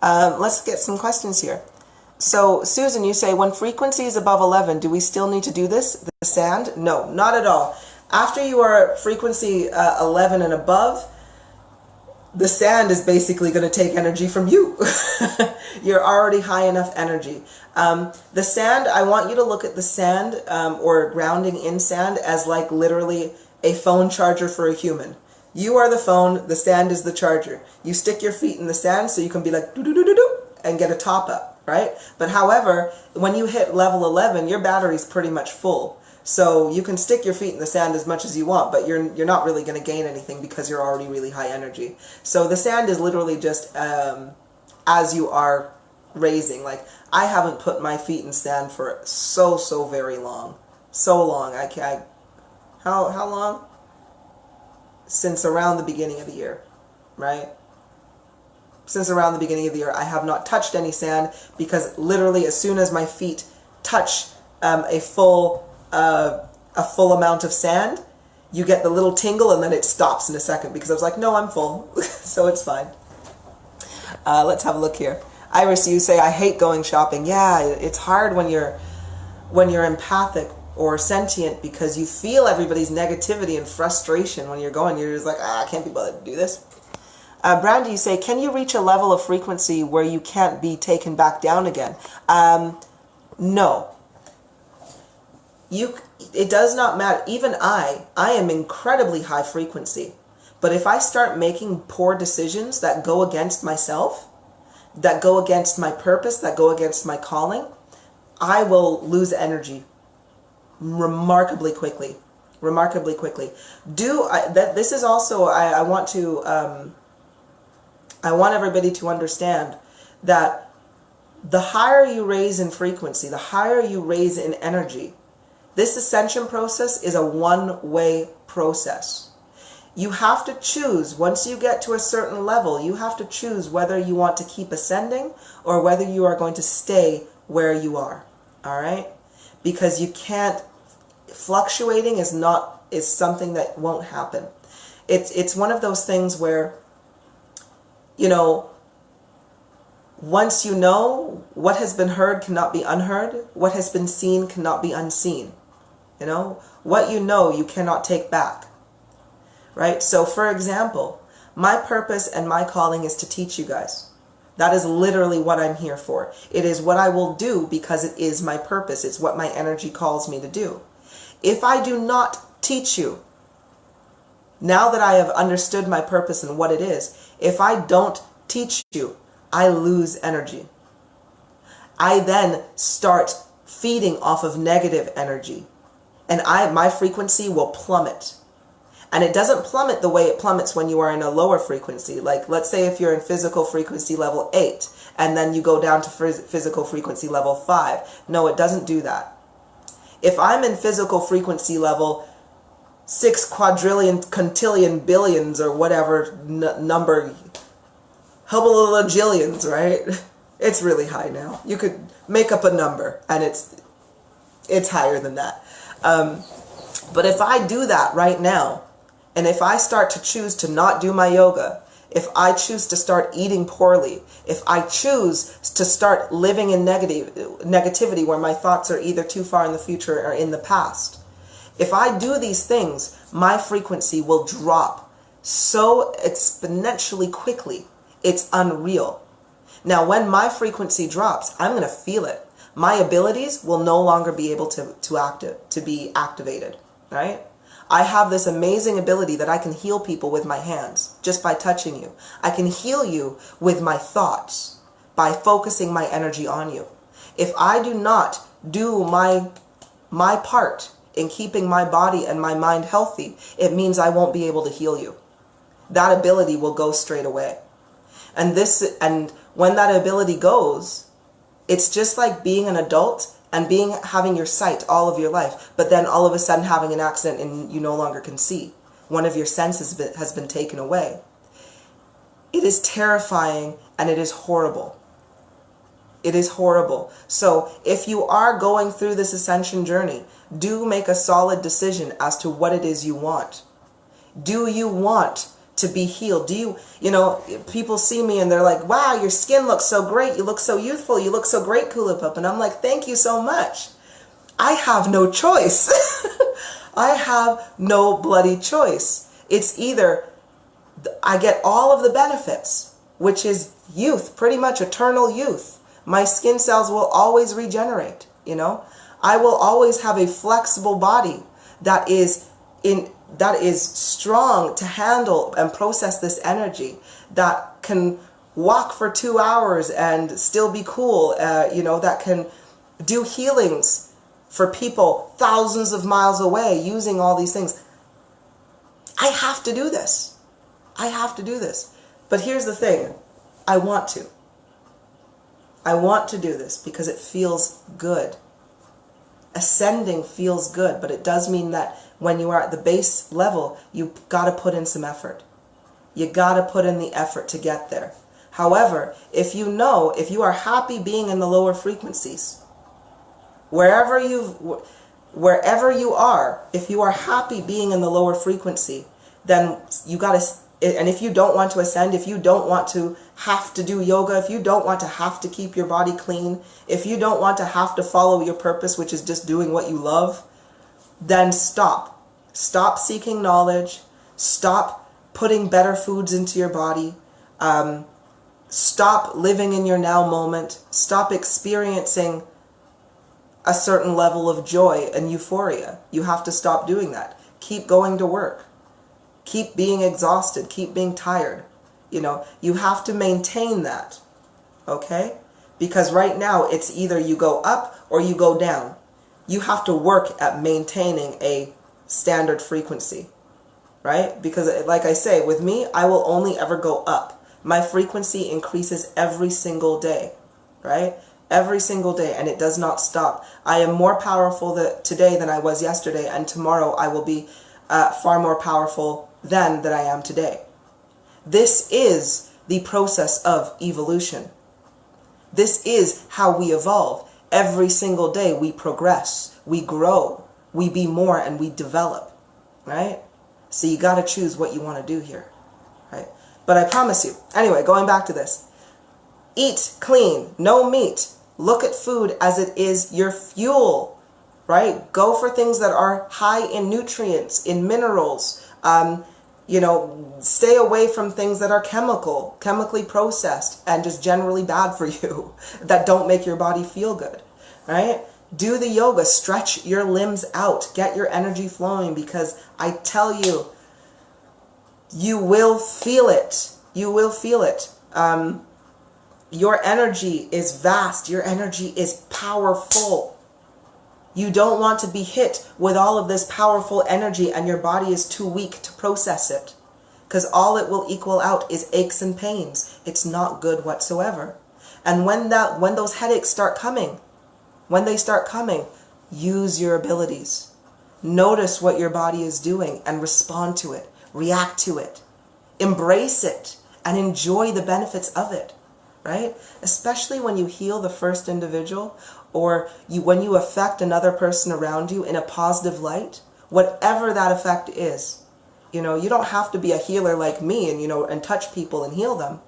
let's get some questions here. So, Susan, you say, when frequency is above 11, do we still need to do this? The sand? No, not at all. After you are frequency 11 and above, the sand is basically going to take energy from you. You're already high enough energy. The sand, I want you to look at the sand or grounding in sand as like literally a phone charger for a human. You are the phone, the sand is the charger. You stick your feet in the sand so you can be like do-do-do-do-do and get a top up, right? But however, when you hit level 11, your battery's pretty much full. So you can stick your feet in the sand as much as you want, but you're not really going to gain anything because you're already really high energy. So the sand is literally just as you are raising. Like, I haven't put my feet in sand for so very long. So long. How long? Since around the beginning of the year, right? Since around the beginning of the year, I have not touched any sand, because literally as soon as my feet touch a full amount of sand, you get the little tingle and then it stops in a second, because I was like, no, I'm full. So it's fine. Let's have a look here. Iris, you say, I hate going shopping. Yeah, it's hard when you're empathic or sentient, because you feel everybody's negativity and frustration when you're going. You're just like, I can't be bothered to do this. Brandy, you say, can you reach a level of frequency where you can't be taken back down again? No. It does not matter. Even I am incredibly high frequency. But if I start making poor decisions that go against myself, that go against my purpose, that go against my calling, I will lose energy remarkably quickly. Remarkably quickly. This is also, I want everybody to understand that the higher you raise in frequency, the higher you raise in energy, this ascension process is a one-way process. You have to choose, once you get to a certain level, you have to choose whether you want to keep ascending or whether you are going to stay where you are. All right? Because you can't, fluctuating is something that won't happen. It's one of those things where, you know, once you know, what has been heard cannot be unheard. What has been seen cannot be unseen. You know, what you know, you cannot take back. Right? So, for example, my purpose and my calling is to teach you guys. That is literally what I'm here for. It is what I will do because it is my purpose. It's what my energy calls me to do. If I do not teach you, now that I have understood my purpose and what it is, if I don't teach you, I lose energy. I then start feeding off of negative energy, and my frequency will plummet. And it doesn't plummet the way it plummets when you are in a lower frequency. Like, let's say if you're in physical frequency level 8, and then you go down to physical frequency level 5. No, it doesn't do that. If I'm in physical frequency level 6 quadrillion, quintillion, billions, or whatever number, hubbleagillions, right? It's really high now. You could make up a number, and it's higher than that. But if I do that right now, and if I start to choose to not do my yoga, if I choose to start eating poorly, if I choose to start living in negativity where my thoughts are either too far in the future or in the past, if I do these things, my frequency will drop so exponentially quickly. It's unreal. Now, when my frequency drops, I'm going to feel it. My abilities will no longer be able to be activated. right? I have this amazing ability that I can heal people with my hands just by touching you. I can heal you with my thoughts by focusing my energy on you. If I do not do my part in keeping my body and my mind healthy, it means I won't be able to heal you. That ability will go straight away. And when that ability goes, it's just like being an adult and having your sight all of your life, but then all of a sudden having an accident and you no longer can see. One of your senses has been taken away. It is terrifying and it is horrible. It is horrible. So if you are going through this ascension journey, do make a solid decision as to what it is you want. Do you want to be healed? Do people see me and they're like, wow, your skin looks so great. You look so youthful. You look so great, Kulipup. And I'm like, thank you so much. I have no choice. I have no bloody choice. It's either I get all of the benefits, which is youth, pretty much eternal youth. My skin cells will always regenerate, I will always have a flexible body that is strong to handle and process this energy, that can walk for 2 hours and still be cool, that can do healings for people thousands of miles away using all these things. I have to do this. I have to do this. But here's the thing. I want to. I want to do this because it feels good. Ascending feels good, but it does mean that when you are at the base level, you got to put in some effort. You got to put in the effort to get there. However, if you are happy being in the lower frequencies, wherever you are, if you are happy being in the lower frequency, then you got to, and if you don't want to ascend, if you don't want to have to do yoga, if you don't want to have to keep your body clean, if you don't want to have to follow your purpose, which is just doing what you love, then stop. Stop seeking knowledge. Stop putting better foods into your body. Stop living in your now moment. Stop experiencing a certain level of joy and euphoria. You have to stop doing that. Keep going to work. Keep being exhausted. Keep being tired. You have to maintain that. Okay? Because right now it's either you go up or you go down. You have to work at maintaining a standard frequency. Right? Because like I say, with me, I will only ever go up. My frequency increases every single day. Right? Every single day, and it does not stop. I am more powerful today than I was yesterday, and tomorrow I will be far more powerful than I am today. This is the process of evolution. This is how we evolve. Every single day we progress, we grow, we be more, and we develop, right? So you got to choose what you want to do here, right? But I promise you, anyway, going back to this, eat clean, no meat. Look at food as it is your fuel, right? Go for things that are high in nutrients, in minerals. Stay away from things that are chemically processed and just generally bad for you, that don't make your body feel good, right? Do the yoga, stretch your limbs out, get your energy flowing, because I tell you, you will feel it. You will feel it. Your energy is vast. Your energy is powerful. You don't want to be hit with all of this powerful energy and your body is too weak to process it, because all it will equal out is aches and pains. It's not good whatsoever. And when those headaches start coming, use your abilities. Notice what your body is doing and respond to it. React to it. Embrace it and enjoy the benefits of it. Right? Especially when you heal the first individual, or when you affect another person around you in a positive light, whatever that effect is. You don't have to be a healer like me and touch people and heal them.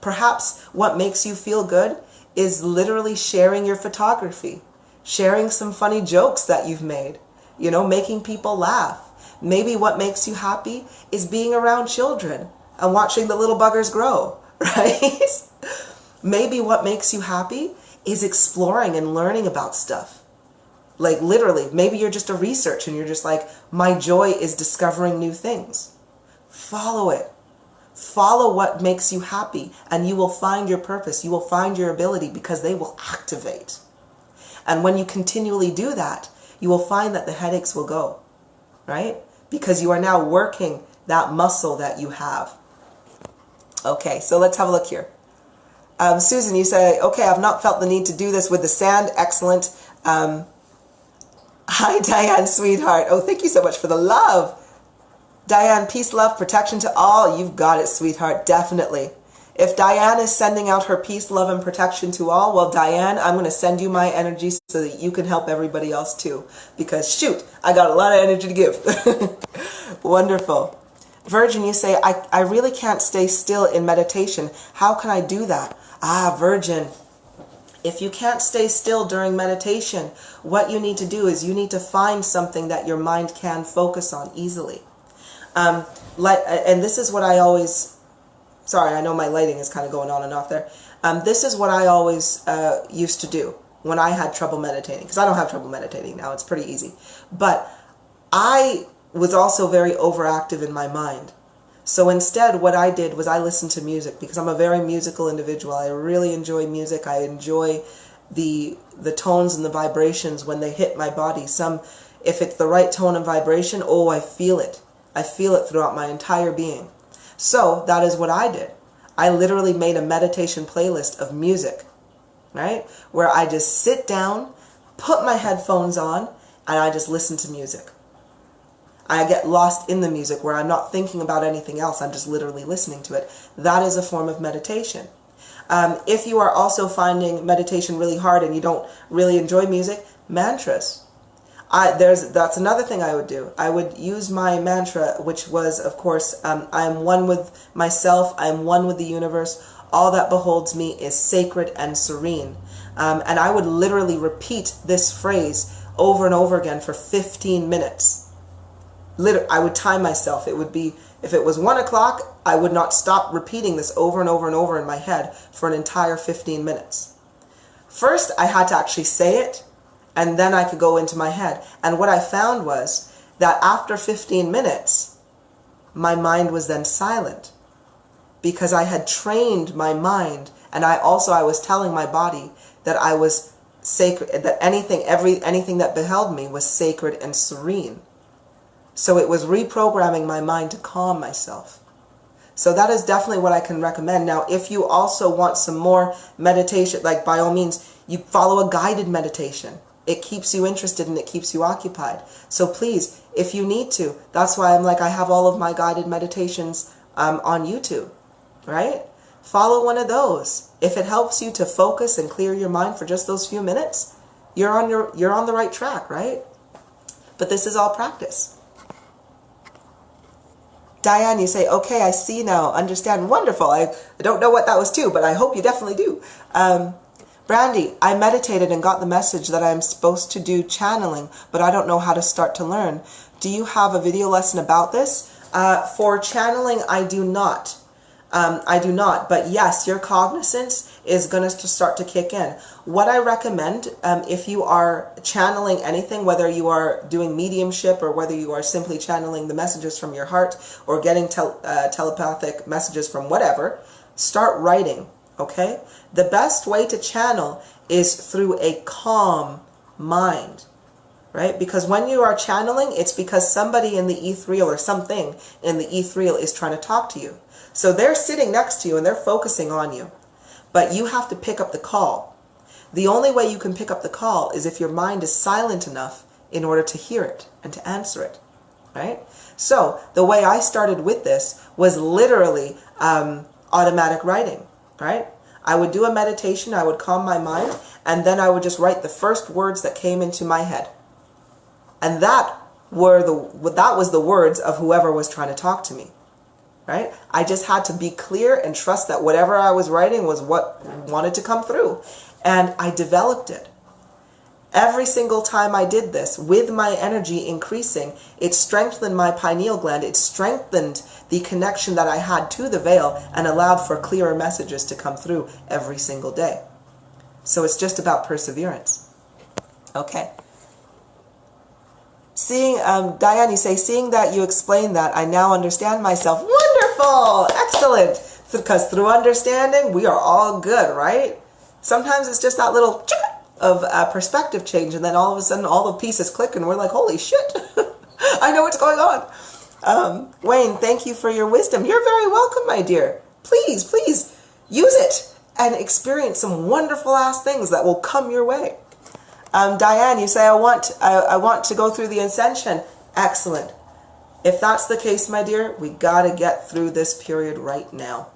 Perhaps what makes you feel good is literally sharing your photography, sharing some funny jokes that you've made, making people laugh. Maybe what makes you happy is being around children and watching the little buggers grow, right? Maybe what makes you happy is exploring and learning about stuff. Like literally, maybe you're just a research and you're just like, my joy is discovering new things. Follow it. Follow what makes you happy, and you will find your purpose. You will find your ability, because they will activate. And when you continually do that, you will find that the headaches will go, right? Because you are now working that muscle that you have. Okay, so let's have a look here. Susan, you say, okay, I've not felt the need to do this with the sand. Excellent. Hi, Diane, sweetheart. Oh, thank you so much for the love. Diane, peace, love, protection to all. You've got it, sweetheart. Definitely. If Diane is sending out her peace, love, and protection to all, well, Diane, I'm going to send you my energy so that you can help everybody else too. Because, shoot, I got a lot of energy to give. Wonderful. Virgin, you say, I really can't stay still in meditation. How can I do that? Ah, Virgin, if you can't stay still during meditation, what you need to do is you need to find something that your mind can focus on easily. And this is what I always, sorry, I know my lighting is kind of going on and off there. This is what I always used to do when I had trouble meditating, because I don't have trouble meditating now. It's pretty easy. But I was also very overactive in my mind. So instead, what I did was I listened to music, because I'm a very musical individual. I really enjoy music. I enjoy the tones and the vibrations when they hit my body. If it's the right tone and vibration, oh, I feel it. I feel it throughout my entire being. So that is what I did. I literally made a meditation playlist of music, right? Where I just sit down, put my headphones on, and I just listen to music. I get lost in the music where I'm not thinking about anything else. I'm just literally listening to it. That is a form of meditation. If you are also finding meditation really hard and you don't really enjoy music, mantras. That's another thing I would do. I would use my mantra, which was, of course, I am one with myself, I am one with the universe, all that beholds me is sacred and serene. And I would literally repeat this phrase over and over again for 15 minutes. I would time myself. It would be, if it was 1 o'clock, I would not stop repeating this over and over and over in my head for an entire 15 minutes. First, I had to actually say it, and then I could go into my head. And what I found was that after 15 minutes, my mind was then silent, because I had trained my mind, and I was telling my body that I was sacred, that anything that beheld me was sacred and serene. So it was reprogramming my mind to calm myself. So that is definitely what I can recommend. Now, if you also want some more meditation, like by all means, you follow a guided meditation. It keeps you interested and it keeps you occupied. So please, if you need to, that's why I have all of my guided meditations on YouTube, right? Follow one of those. If it helps you to focus and clear your mind for just those few minutes, you're on the right track, right? But this is all practice. Diane, you say, okay, I see now, understand, wonderful. I don't know what that was too, but I hope you definitely do. Brandy, I meditated and got the message that I'm supposed to do channeling, but I don't know how to start to learn. Do you have a video lesson about this? For channeling, I do not. But yes, your cognizance is going to start to kick in. What I recommend, if you are channeling anything, whether you are doing mediumship or whether you are simply channeling the messages from your heart or getting telepathic messages from whatever, start writing, okay? The best way to channel is through a calm mind, right? Because when you are channeling, it's because somebody in the ethereal or something in the ethereal is trying to talk to you. So they're sitting next to you and they're focusing on you. But you have to pick up the call. The only way you can pick up the call is if your mind is silent enough in order to hear it and to answer it, right? So the way I started with this was literally automatic writing, right? I would do a meditation, I would calm my mind, and then I would just write the first words that came into my head. And that was the words of whoever was trying to talk to me. Right? I just had to be clear and trust that whatever I was writing was what wanted to come through. And I developed it. Every single time I did this, with my energy increasing, it strengthened my pineal gland. It strengthened the connection that I had to the veil and allowed for clearer messages to come through every single day. So it's just about perseverance. Okay. Seeing, Diane, you say, seeing that you explain that, I now understand myself. Wonderful! Excellent! Because through understanding, we are all good, right? Sometimes it's just that little of perspective change, and then all of a sudden all the pieces click, and we're like, holy shit! I know what's going on. Wayne, thank you for your wisdom. You're very welcome, my dear. Please, please, use it and experience some wonderful ass things that will come your way. Diane, you say, I want to go through the ascension. Excellent. If that's the case, my dear, we got to get through this period right now.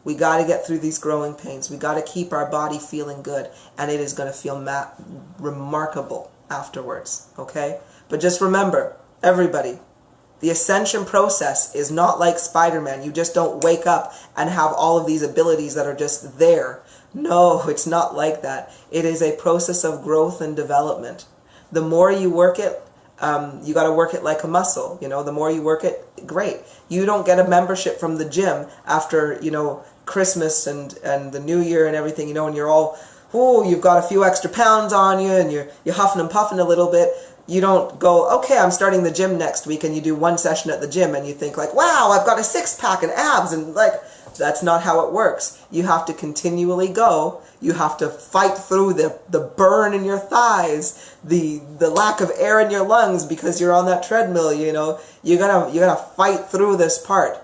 We got to get through these growing pains. We got to keep our body feeling good, and it is going to feel remarkable afterwards, okay? But just remember, everybody, the ascension process is not like Spider-Man. You just don't wake up and have all of these abilities that are just there. No, it's not like that. It is a process of growth and development. The more you work it, you got to work it like a muscle. You know, the more you work it, great. You don't get a membership from the gym after, you know, Christmas and the New Year and everything, you know, and you're all, oh, you've got a few extra pounds on you and you're huffing and puffing a little bit. You don't go, okay, I'm starting the gym next week, and you do one session at the gym and you think like, wow, I've got a six-pack and abs, and like, that's not how it works. You have to continually go. You have to fight through the burn in your thighs, the lack of air in your lungs because you're on that treadmill, you know. You gotta fight through this part,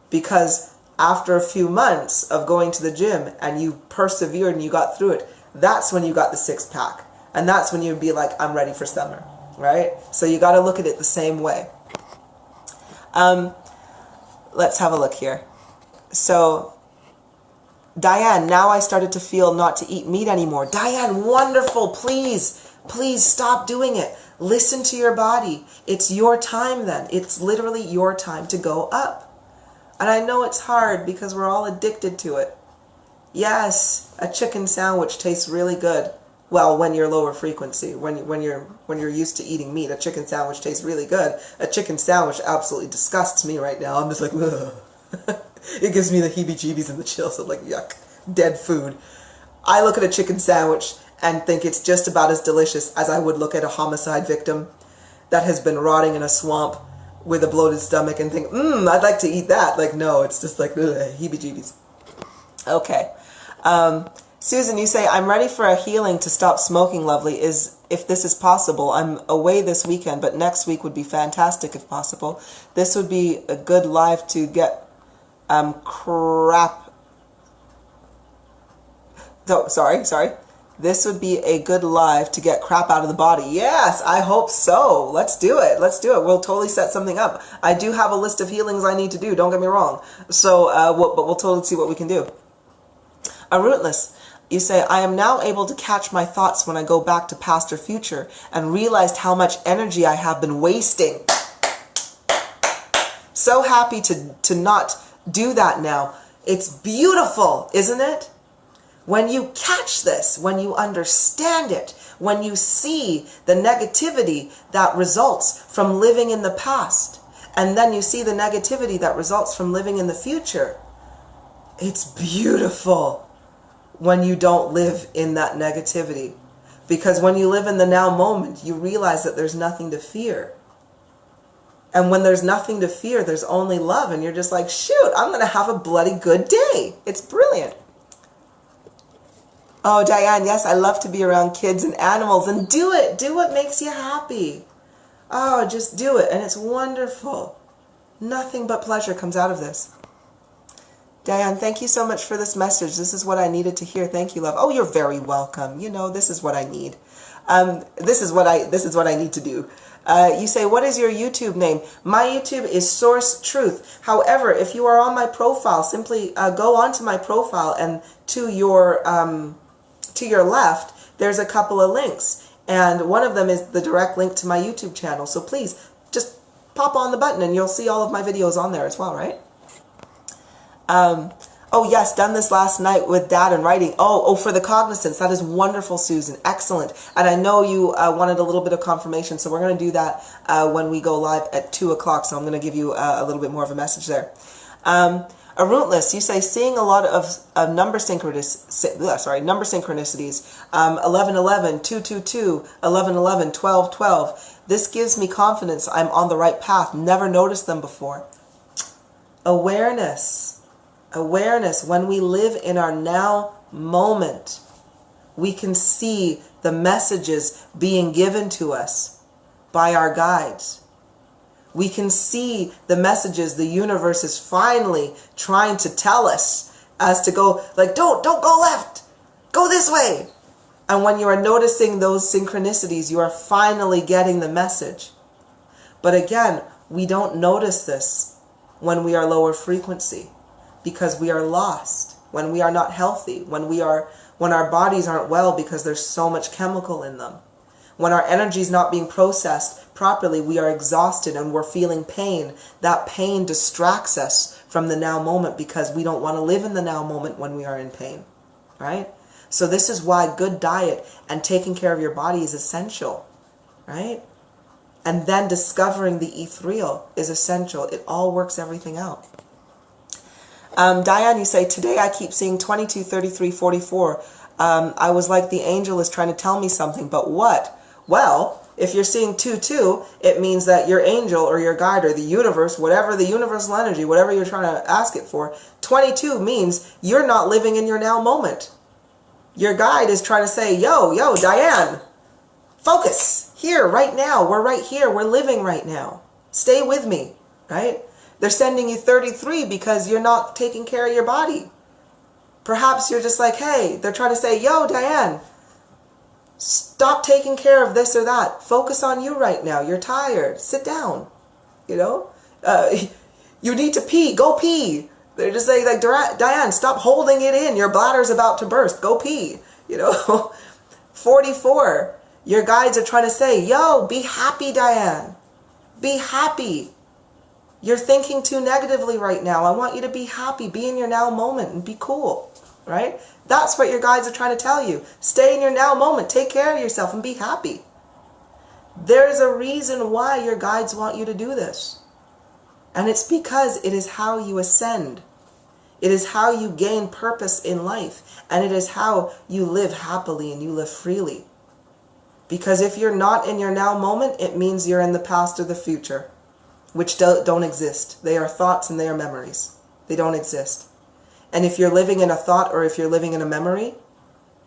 because after a few months of going to the gym and you persevered and you got through it, that's when you got the six-pack. And that's when you'd be like, I'm ready for summer, right? So you got to look at it the same way. Let's have a look here. So, Diane, now I started to feel not to eat meat anymore. Diane, wonderful. Please, please stop doing it. Listen to your body. It's your time then. It's literally your time to go up. And I know it's hard because we're all addicted to it. Yes, a chicken sandwich tastes really good. Well, when you're lower frequency, when you're used to eating meat, a chicken sandwich tastes really good. A chicken sandwich absolutely disgusts me right now. I'm just like, ugh. It gives me the heebie-jeebies and the chills of like, yuck, dead food. I look at a chicken sandwich and think it's just about as delicious as I would look at a homicide victim that has been rotting in a swamp with a bloated stomach and think, I'd like to eat that. Like, no, it's just like, ugh, heebie-jeebies. Okay. Susan, you say, I'm ready for a healing to stop smoking, lovely. If this is possible. I'm away this weekend, but next week would be fantastic if possible. This would be a good live to get This would be a good live to get crap out of the body. Yes, I hope so. Let's do it. Let's do it. We'll totally set something up. I do have a list of healings I need to do. Don't get me wrong. So, but we'll totally see what we can do. Rootless. You say, I am now able to catch my thoughts when I go back to past or future and realized how much energy I have been wasting. So happy to not do that now. It's beautiful, isn't it? When you catch this, when you understand it, when you see the negativity that results from living in the past, and then you see the negativity that results from living in the future, it's beautiful. When you don't live in that negativity. Because when you live in the now moment, you realize that there's nothing to fear. And when there's nothing to fear, there's only love. And you're just like, shoot, I'm going to have a bloody good day. It's brilliant. Oh, Diane, yes, I love to be around kids and animals. And do it. Do what makes you happy. Oh, just do it. And it's wonderful. Nothing but pleasure comes out of this. Diane, thank you so much for this message. This is what I needed to hear. Thank you, love. Oh, you're very welcome. You know, this is what I need. This is what I need to do. You say, what is your YouTube name? My YouTube is Source Truth. However, if you are on my profile, simply go onto my profile, and to your left, there's a couple of links. And one of them is the direct link to my YouTube channel. So please, just pop on the button and you'll see all of my videos on there as well, right? Oh yes, done this last night with Dad and writing. Oh, for the cognizance. That is wonderful, Susan. Excellent. And I know you wanted a little bit of confirmation, so we're going to do that when we go live at 2 o'clock. So I'm going to give you a little bit more of a message there. Rootless, you say, seeing a lot of number synchronicities, 1111, 222, 1111, 1212. This gives me confidence I'm on the right path. Never noticed them before. Awareness. Awareness. When we live in our now moment, we can see the messages being given to us by our guides. We can see the messages the universe is finally trying to tell us as to go, like, don't go left, go this way. And when you are noticing those synchronicities, you are finally getting the message. But again, we don't notice this when we are lower frequency, because we are lost, when we are not healthy, when our bodies aren't well because there's so much chemical in them. When our energy is not being processed properly, we are exhausted and we're feeling pain. That pain distracts us from the now moment because we don't want to live in the now moment when we are in pain, right? So this is why good diet and taking care of your body is essential, right? And then discovering the ethereal is essential. It all works everything out. Diane, you say, today I keep seeing 22, 33, 44. I was like the angel is trying to tell me something, but what? Well, if you're seeing 2, 2, it means that your angel or your guide or the universe, whatever the universal energy, whatever you're trying to ask it for, 22 means you're not living in your now moment. Your guide is trying to say, yo, Diane, focus here, right now. We're right here. We're living right now. Stay with me, right? They're sending you 33 because you're not taking care of your body. Perhaps you're just like, hey, they're trying to say, yo, Diane, stop taking care of this or that. Focus on you right now. You're tired. Sit down. You know, you need to pee. Go pee. They're just saying, like, Diane, stop holding it in. Your bladder's about to burst. Go pee. You know, 44. Your guides are trying to say, yo, be happy, Diane. Be happy. You're thinking too negatively right now. I want you to be happy. Be in your now moment and be cool, right? That's what your guides are trying to tell you. Stay in your now moment. Take care of yourself and be happy. There's a reason why your guides want you to do this. And it's because it is how you ascend. It is how you gain purpose in life. And it is how you live happily and you live freely. Because if you're not in your now moment, it means you're in the past or the future, which don't exist. They are thoughts and they are memories. They don't exist. And if you're living in a thought or if you're living in a memory,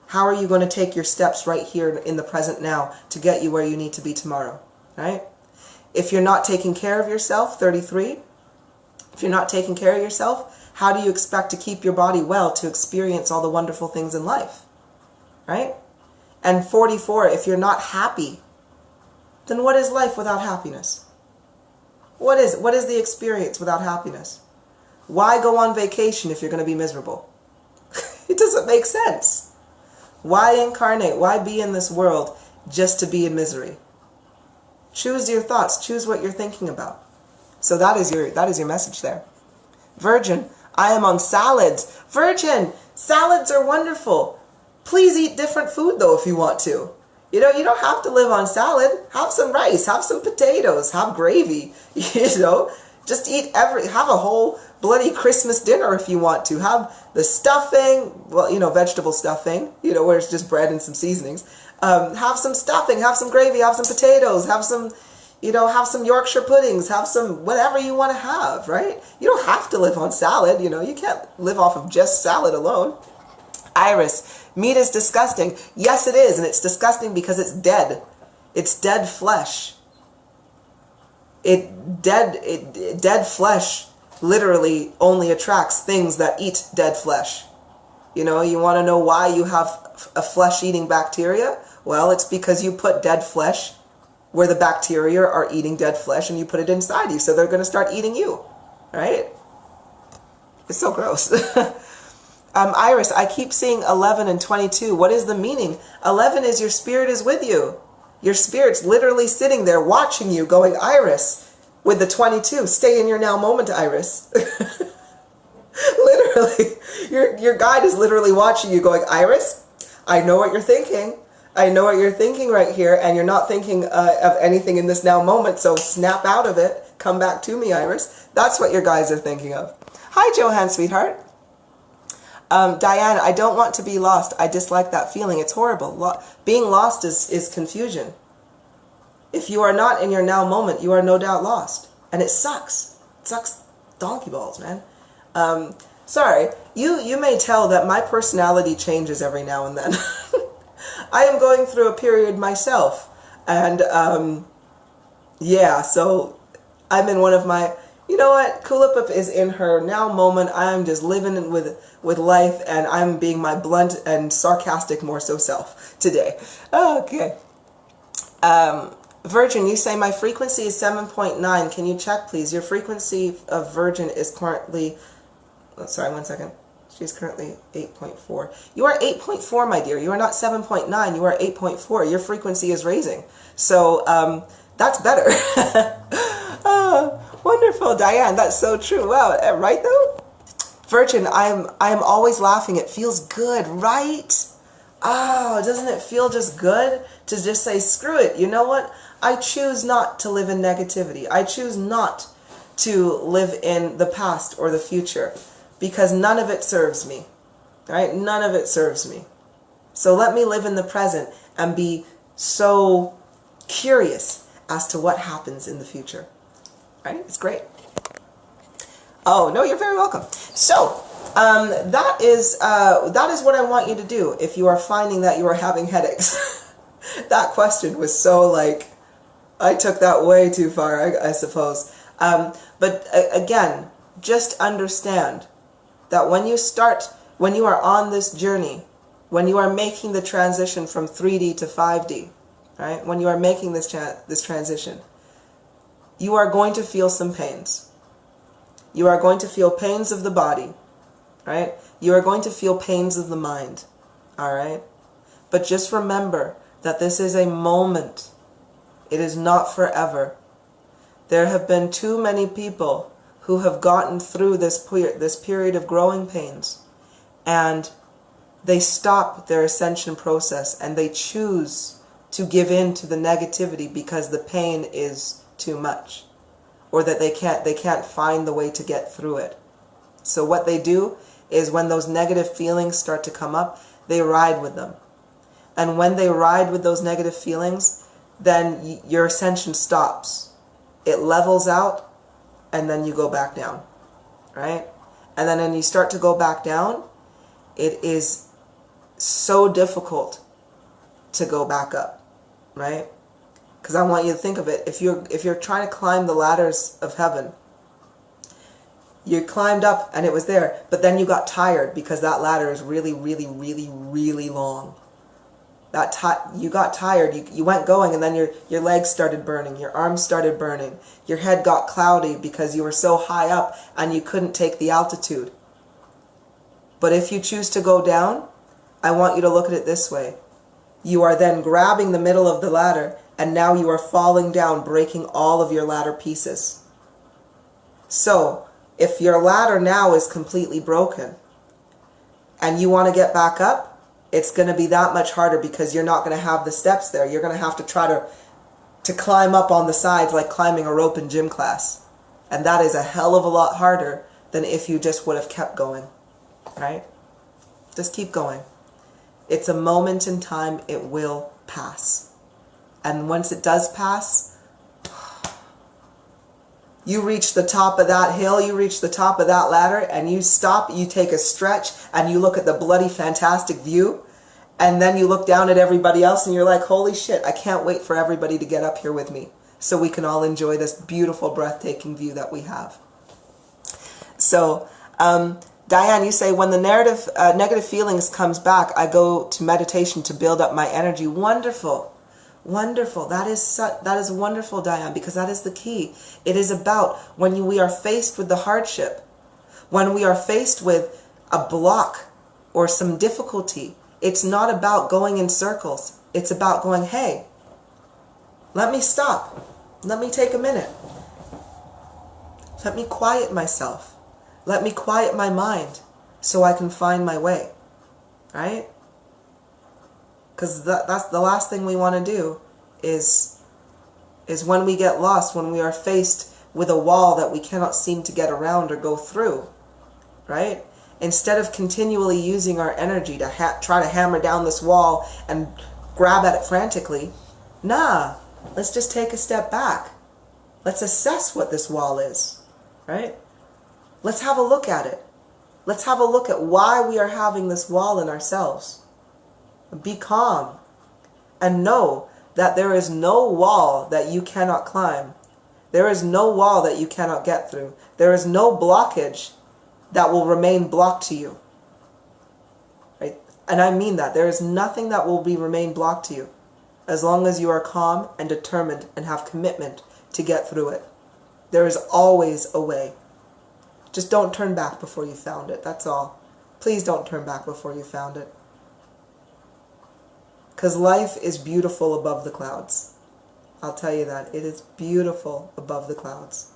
how are you going to take your steps right here in the present now to get you where you need to be tomorrow, right? If you're not taking care of yourself, 33, if you're not taking care of yourself, how do you expect to keep your body well to experience all the wonderful things in life, right? And 44, if you're not happy, then what is life without happiness? What is the experience without happiness? Why go on vacation if you're going to be miserable? It doesn't make sense. Why incarnate? Why be in this world just to be in misery? Choose your thoughts. Choose what you're thinking about. So that is your message there. Virgin, I am on salads. Virgin, salads are wonderful. Please eat different food though if you want to. You know, you don't have to live on salad. Have some rice, have some potatoes, have gravy, you know. Just have a whole bloody Christmas dinner if you want to. Have the stuffing, well, you know, vegetable stuffing, you know, where it's just bread and some seasonings. Have some stuffing, have some gravy, have some potatoes, have some, you know, have some Yorkshire puddings, have some whatever you want to have, right? You don't have to live on salad, you know. You can't live off of just salad alone. Iris, meat is disgusting. Yes, it is, and it's disgusting because it's dead. It's dead flesh. Dead flesh literally only attracts things that eat dead flesh. You know, you want to know why you have a flesh-eating bacteria? Well, it's because you put dead flesh where the bacteria are eating dead flesh and you put it inside you, so they're going to start eating you, right? It's so gross. Iris, I keep seeing 11 and 22. What is the meaning? 11 is your spirit is with you. Your spirit's literally sitting there watching you going, Iris, with the 22. Stay in your now moment, Iris. Literally, your guide is literally watching you going, Iris, I know what you're thinking. I know what you're thinking right here, and you're not thinking of anything in this now moment, so snap out of it. Come back to me, Iris. That's what your guides are thinking of. Hi, Johan, sweetheart. Diane, I don't want to be lost. I dislike that feeling. It's horrible. Being lost is confusion. If you are not in your now moment, you are no doubt lost. And it sucks. It sucks donkey balls, man. Sorry, you may tell that my personality changes every now and then. I am going through a period myself. And, yeah, so I'm in one of my... You know what? Kulipup is in her now moment. I'm just living with life, and I'm being my blunt and sarcastic more so self today. Okay. Virgin, you say my frequency is 7.9. Can you check, please? Your frequency of Virgin is currently... Oh, sorry, 1 second. She's currently 8.4. You are 8.4, my dear. You are not 7.9. You are 8.4. Your frequency is raising. So, that's better. Oh, wonderful, Diane. That's so true. Wow, right though? Virgin, I'm always laughing. It feels good, right? Oh, doesn't it feel just good to just say, screw it. You know what? I choose not to live in negativity. I choose not to live in the past or the future because none of it serves me, right? None of it serves me. So let me live in the present and be so curious as to what happens in the future. Right? It's great. Oh, no, you're very welcome. So, that is what I want you to do if you are finding that you are having headaches. That question was so, like, I took that way too far, I suppose. But again, just understand that when you are on this journey, when you are making the transition from 3D to 5D, right? When you are making this transition, you are going to feel some pains. You are going to feel pains of the body, right? You are going to feel pains of the mind, all right? But just remember that this is a moment. It is not forever. There have been too many people who have gotten through this period of growing pains, and they stop their ascension process and they choose to give in to the negativity because the pain is too much, or that they can't find the way to get through it. So what they do is when those negative feelings start to come up, they ride with them. And when they ride with those negative feelings, then your ascension stops. It levels out, and then you go back down, right? And then when you start to go back down, it is so difficult to go back up, right? Because I want you to think of it. If you're trying to climb the ladders of heaven, you climbed up and it was there, but then you got tired because that ladder is really, really, really, really long. You got tired. You went going, and then your legs started burning, your arms started burning, your head got cloudy because you were so high up and you couldn't take the altitude. But if you choose to go down, I want you to look at it this way. You are then grabbing the middle of the ladder, and now you are falling down, breaking all of your ladder pieces. So, if your ladder now is completely broken, and you want to get back up, it's going to be that much harder because you're not going to have the steps there. You're going to have to try to climb up on the sides like climbing a rope in gym class. And that is a hell of a lot harder than if you just would have kept going, right? Just keep going. It's a moment in time. It will pass. And once it does pass, you reach the top of that hill, you reach the top of that ladder, and you stop, you take a stretch, and you look at the bloody fantastic view, and then you look down at everybody else, and you're like, holy shit, I can't wait for everybody to get up here with me so we can all enjoy this beautiful, breathtaking view that we have. So, Diane, you say, when the negative feelings comes back, I go to meditation to build up my energy. Wonderful. Wonderful. That is wonderful, Diane, because that is the key. It is about when we are faced with the hardship, when we are faced with a block or some difficulty, it's not about going in circles. It's about going, hey, let me stop. Let me take a minute. Let me quiet myself. Let me quiet my mind so I can find my way, right? Because that's the last thing we want to do is when we get lost, when we are faced with a wall that we cannot seem to get around or go through, right? Instead of continually using our energy to try to hammer down this wall and grab at it frantically, nah, let's just take a step back. Let's assess what this wall is, right? Let's have a look at it. Let's have a look at why we are having this wall in ourselves. Be calm and know that there is no wall that you cannot climb. There is no wall that you cannot get through. There is no blockage that will remain blocked to you. Right? And I mean that. There is nothing that will remain blocked to you as long as you are calm and determined and have commitment to get through it. There is always a way. Just don't turn back before you found it. That's all. Please don't turn back before you found it. Because life is beautiful above the clouds. I'll tell you that. It is beautiful above the clouds.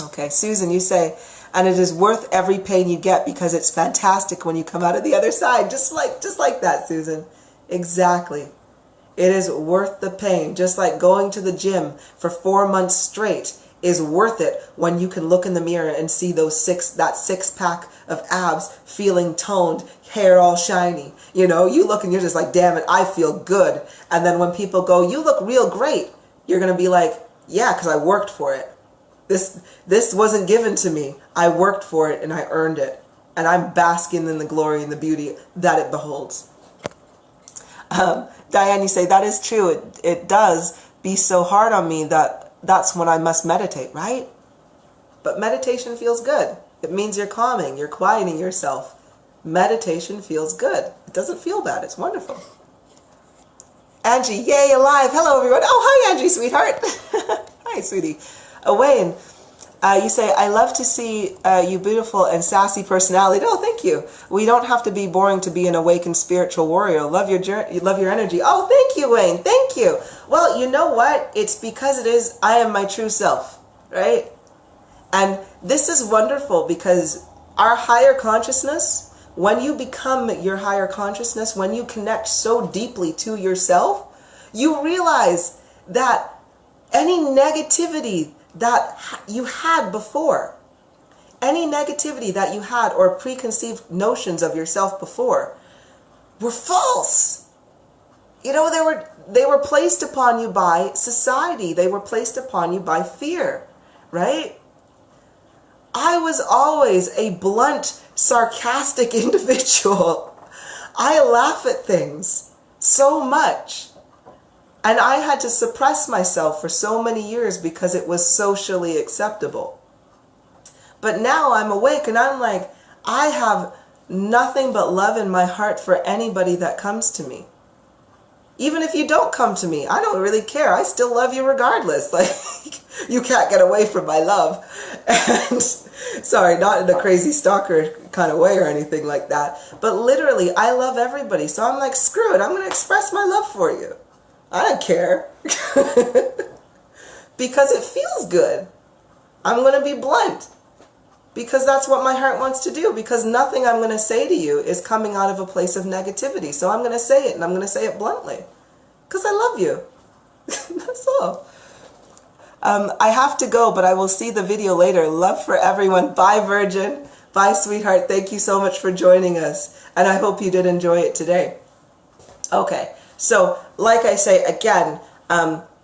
Okay, Susan, you say, and it is worth every pain you get because it's fantastic when you come out of the other side. Just like that, Susan. Exactly. It is worth the pain. Just like going to the gym for 4 months straight is worth it when you can look in the mirror and see that six-pack of abs, feeling toned, hair all shiny. You know, you look and you're just like, damn it, I feel good. And then when people go, you look real great, you're going to be like, yeah, because I worked for it. This wasn't given to me. I worked for it and I earned it. And I'm basking in the glory and the beauty that it beholds. Diane, you say, that is true. It does be so hard on me that's when I must meditate, right? But meditation feels good. It means you're calming, you're quieting yourself. Meditation feels good. It doesn't feel bad. It's wonderful. Angie, yay, alive. Hello, everyone. Oh, hi, Angie, sweetheart. Hi, sweetie. Wayne, you say, I love to see you beautiful and sassy personality. Oh, thank you. We don't have to be boring to be an awakened spiritual warrior. Love your energy. Oh, thank you, Wayne. Thank you. Well, you know what? It's because I am my true self, right? And this is wonderful because our higher consciousness, when you become your higher consciousness, when you connect so deeply to yourself, you realize that any negativity that you had before, any negativity that you had or preconceived notions of yourself before were false. You know, they were placed upon you by society. They were placed upon you by fear, right? I was always a blunt, sarcastic individual. I laugh at things so much. And I had to suppress myself for so many years because it was socially acceptable. But now I'm awake and I'm like, I have nothing but love in my heart for anybody that comes to me. Even if you don't come to me, I don't really care. I still love you regardless. Like, you can't get away from my love. And sorry, not in a crazy stalker kind of way or anything like that. But literally, I love everybody. So I'm like, screw it. I'm going to express my love for you. I don't care. Because it feels good. I'm going to be blunt. Because that's what my heart wants to do. Because nothing I'm going to say to you is coming out of a place of negativity. So I'm going to say it, and I'm going to say it bluntly. Because I love you. That's all. I have to go, but I will see the video later. Love for everyone. Bye, Virgin. Bye, sweetheart. Thank you so much for joining us. And I hope you did enjoy it today. Okay. So, like I say, again,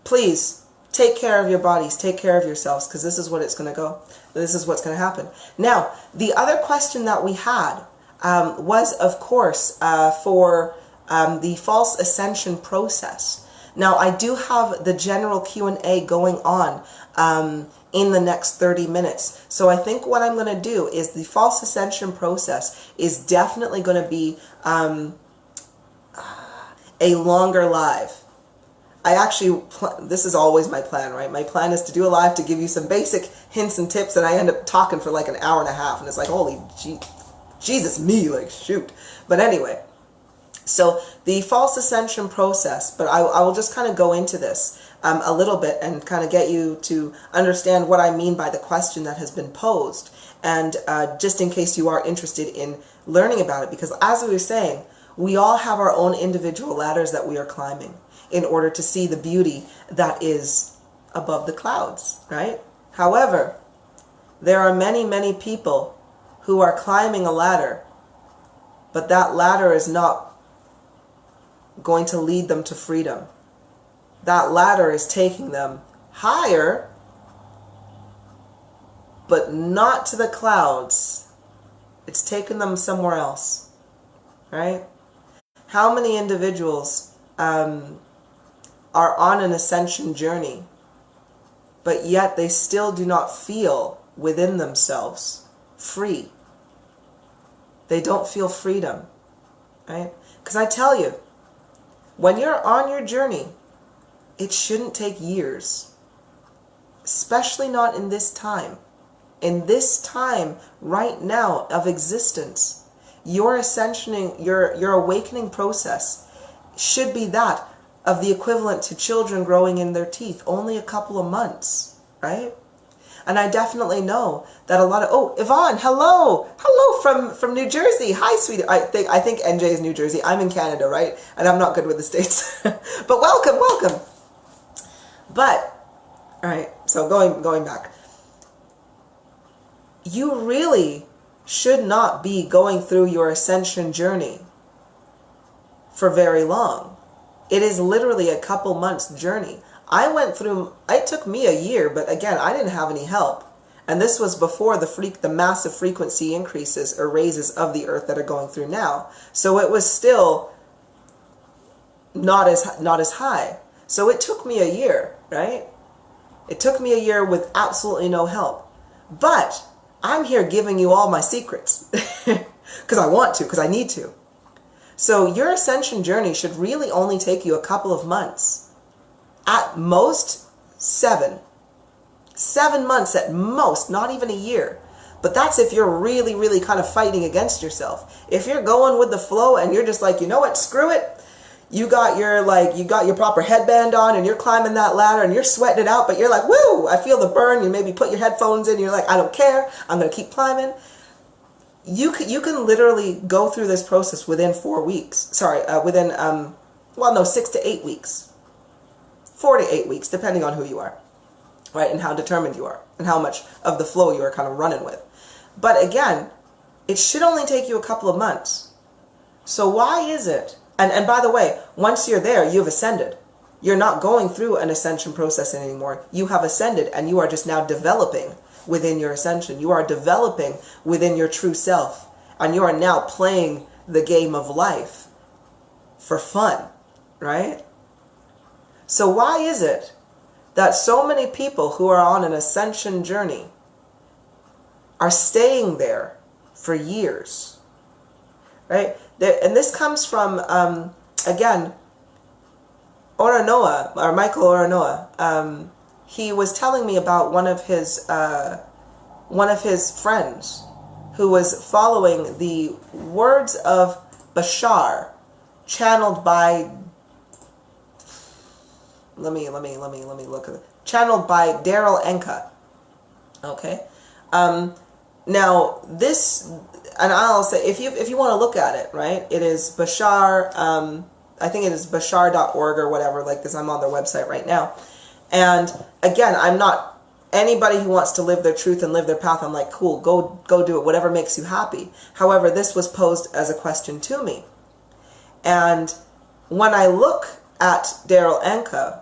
please take care of your bodies, take care of yourselves, because this is what it's going to go. This is what's going to happen. Now, the other question that we had was, of course, for the false ascension process. Now, I do have the general Q&A going on in the next 30 minutes. So I think what I'm going to do is the false ascension process is definitely going to be a longer live. I actually, this is always my plan, right? My plan is to do a live to give you some basic hints and tips, and I end up talking for like an hour and a half, and it's like, holy Jesus me, like, shoot. But anyway, so the false ascension process, but I will just kind of go into this a little bit and kind of get you to understand what I mean by the question that has been posed, and just in case you are interested in learning about it, because as we were saying, we all have our own individual ladders that we are climbing in order to see the beauty that is above the clouds, right? However, there are many, many people who are climbing a ladder, but that ladder is not going to lead them to freedom. that ladder is taking them higher, but not to the clouds. It's taking them somewhere else, right? How many individuals are on an ascension journey, but yet they still do not feel within themselves free? They don't feel freedom, right? Because I tell you, when you're on your journey, it shouldn't take years, especially not in this time. In this time right now of existence, your ascensioning, your awakening process should be that of the equivalent to children growing in their teeth, only a couple of months, right? And I definitely know that a lot of, oh, Yvonne, hello from New Jersey. Hi, sweetie. I think NJ is New Jersey. I'm in Canada, right? And I'm not good with the States. But welcome. But, all right, so going back. You really should not be going through your ascension journey for very long. It is literally a couple months journey. It took me a year, but again, I didn't have any help. And this was before the massive frequency increases or raises of the earth that are going through now. So it was still not as high. So it took me a year, right? It took me a year with absolutely no help. But I'm here giving you all my secrets because I want to, because I need to. So your ascension journey should really only take you a couple of months. At most, 7. 7 months at most, not even a year. But that's if you're really, really kind of fighting against yourself. If you're going with the flow and you're just like, you know what, screw it. You got your proper headband on and you're climbing that ladder and you're sweating it out, but you're like, woo, I feel the burn. You maybe put your headphones in, you're like, I don't care. I'm going to keep climbing. You can literally go through this process within 4 weeks. Sorry, within, 6 to 8 weeks. 4 to 8 weeks, depending on who you are, right? And how determined you are and how much of the flow you are kind of running with. But again, it should only take you a couple of months. So why is it? And by the way, once you're there, you've ascended. You're not going through an ascension process anymore. You have ascended and you are just now developing within your ascension. You are developing within your true self. And you are now playing the game of life for fun, right? So why is it that so many people who are on an ascension journey are staying there for years, right? And this comes from, again, Oranoa, or Michael Oranoa. He was telling me about one of his friends who was following the words of Bashar, channeled by, let me look at it. Channeled by Daryl Enka. Okay. Now this, and I'll say, if you want to look at it, right, it is Bashar, I think it is bashar.org or whatever like this. I'm on their website right now. And again, I'm not anybody who wants to live their truth and live their path. I'm like, cool, go do it, whatever makes you happy. However, this was posed as a question to me. And when I look at Daryl Enka,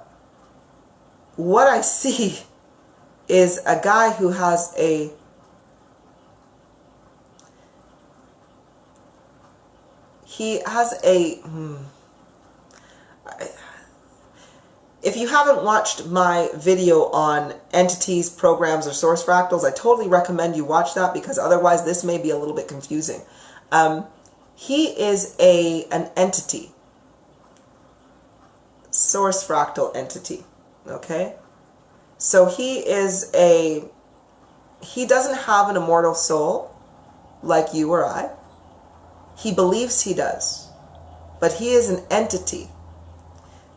what I see is a guy who has if you haven't watched my video on entities, programs, or source fractals, I totally recommend you watch that because otherwise this may be a little bit confusing. He is an entity, source fractal entity. Okay, so he doesn't have an immortal soul like you or I. He believes he does, but he is an entity.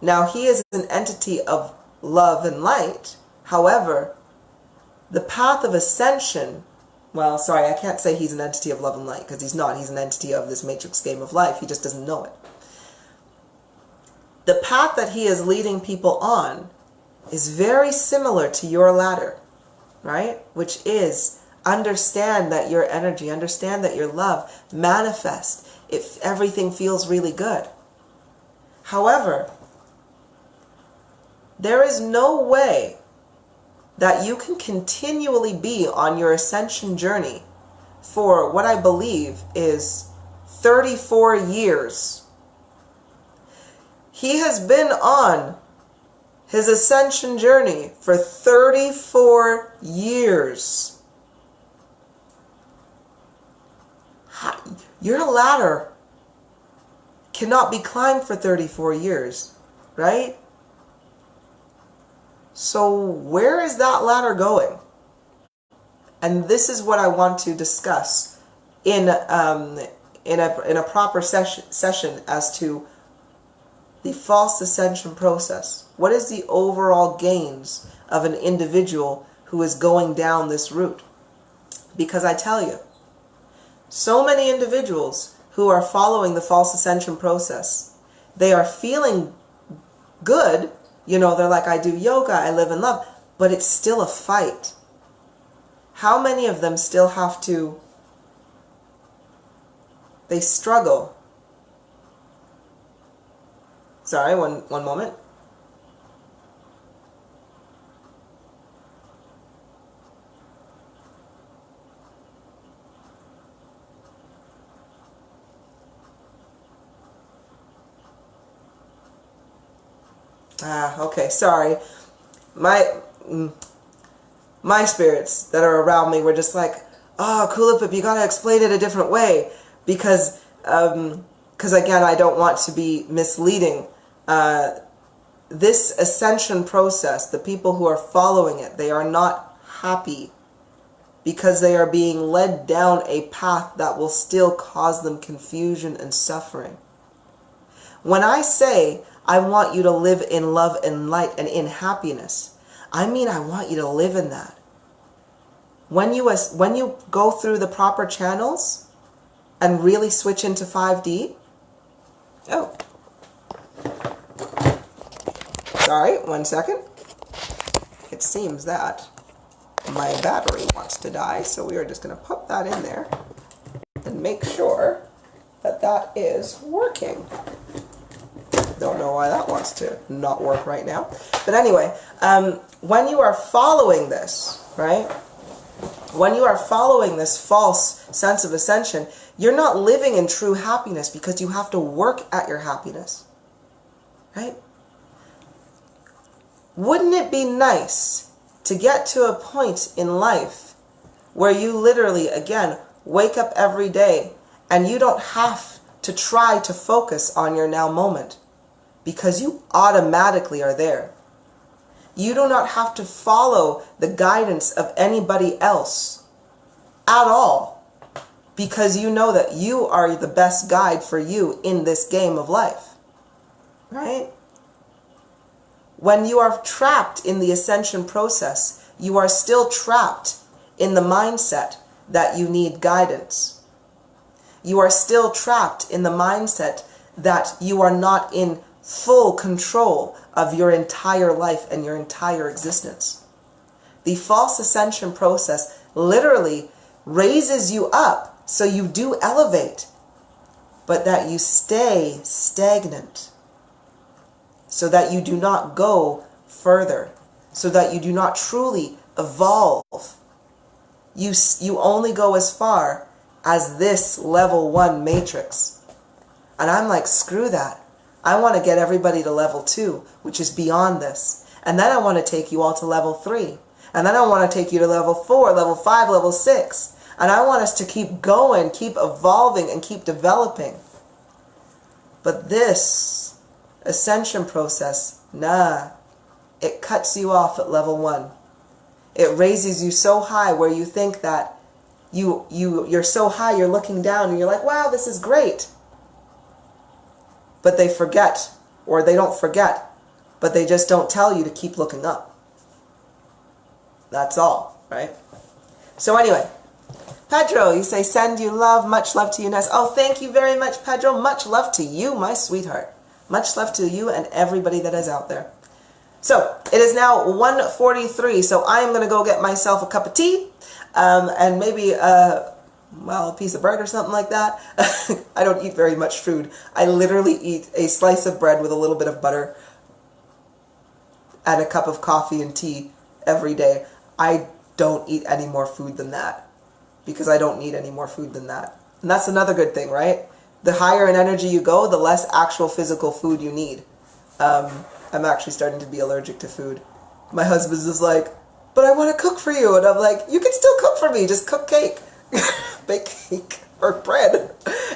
Now he is an entity of love and light. However, the path of ascension, well, sorry, I can't say he's an entity of love and light because he's not. He's an entity of this matrix game of life. He just doesn't know it. The path that he is leading people on is very similar to your ladder, right? Which is understand that your energy, understand that your love, manifest if everything feels really good. However, there is no way that you can continually be on your ascension journey for what I believe is 34 years. He has been on his ascension journey for 34 years. Your ladder cannot be climbed for 34 years, right? So where is that ladder going? And this is what I want to discuss in a proper session as to the false ascension process. What is the overall gains of an individual who is going down this route? Because I tell you, so many individuals who are following the false ascension process, they are feeling good. You know, they're like, I do yoga, I live in love, but it's still a fight. How many of them still have to, they struggle. Sorry, one moment. Okay, sorry. My spirits that are around me were just like, oh, Kulipup, you gotta explain it a different way, because again, I don't want to be misleading. This ascension process, the people who are following it, they are not happy because they are being led down a path that will still cause them confusion and suffering. When I say I want you to live in love and light and in happiness, I mean I want you to live in that. When you go through the proper channels and really switch into 5D, oh, sorry, 1 second. It seems that my battery wants to die, so we are just going to put that in there and make sure that that is working. Don't know why that wants to not work right now. But anyway, when you are following this, right? When you are following this false sense of ascension, you're not living in true happiness because you have to work at your happiness, right? Wouldn't it be nice to get to a point in life where you literally, again, wake up every day and you don't have to try to focus on your now moment, because you automatically are there. You do not have to follow the guidance of anybody else at all, because you know that you are the best guide for you in this game of life, right? When you are trapped in the ascension process, you are still trapped in the mindset that you need guidance. You are still trapped in the mindset that you are not in full control of your entire life and your entire existence. The false ascension process literally raises you up so you do elevate, but that you stay stagnant, so that you do not go further, so that you do not truly evolve. You only go as far as this level 1 matrix. And I'm like, screw that. I want to get everybody to level 2, which is beyond this. And then I want to take you all to level 3. And then I want to take you to level 4, level 5, level 6. And I want us to keep going, keep evolving, and keep developing. But this ascension process, nah, it cuts you off at level 1. It raises you so high where you think that you're so high, you're looking down and you're like, wow, this is great. But they forget, or they don't forget, but they just don't tell you to keep looking up. That's all, right? So anyway, Pedro, you say, send you love, much love to you, Ness. Oh, thank you very much, Pedro. Much love to you, my sweetheart. Much love to you and everybody that is out there. So, it is now 1:43, so I am going to go get myself a cup of tea, and maybe well, a piece of bread or something like that. I don't eat very much food. I literally eat a slice of bread with a little bit of butter. and a cup of coffee and tea every day. I don't eat any more food than that, because I don't need any more food than that. And that's another good thing, right? The higher in energy you go, the less actual physical food you need. I'm actually starting to be allergic to food. My husband's just like, but I want to cook for you. And I'm like, you can still cook for me. Just cook cake. Bake cake or bread.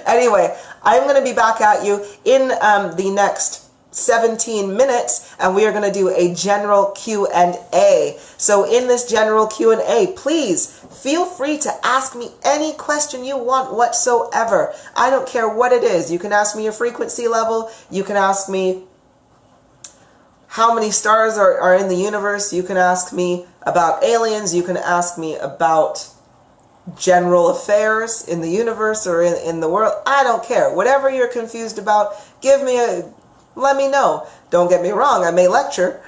Anyway, I'm going to be back at you in the next 17 minutes, and we are going to do a general Q&A. So in this general Q&A, please feel free to ask me any question you want whatsoever. I don't care what it is. You can ask me your frequency level. You can ask me how many stars are in the universe. You can ask me about aliens. You can ask me about general affairs in the universe or in the world. I don't care. Whatever you're confused about, let me know. Don't get me wrong, I may lecture.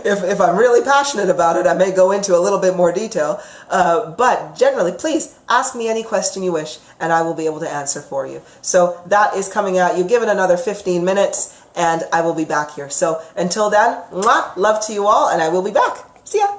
If I'm really passionate about it, I may go into a little bit more detail. But generally, please ask me any question you wish, and I will be able to answer for you. So that is coming at you. Give it another 15 minutes, and I will be back here. So until then, mwah, love to you all, and I will be back. See ya.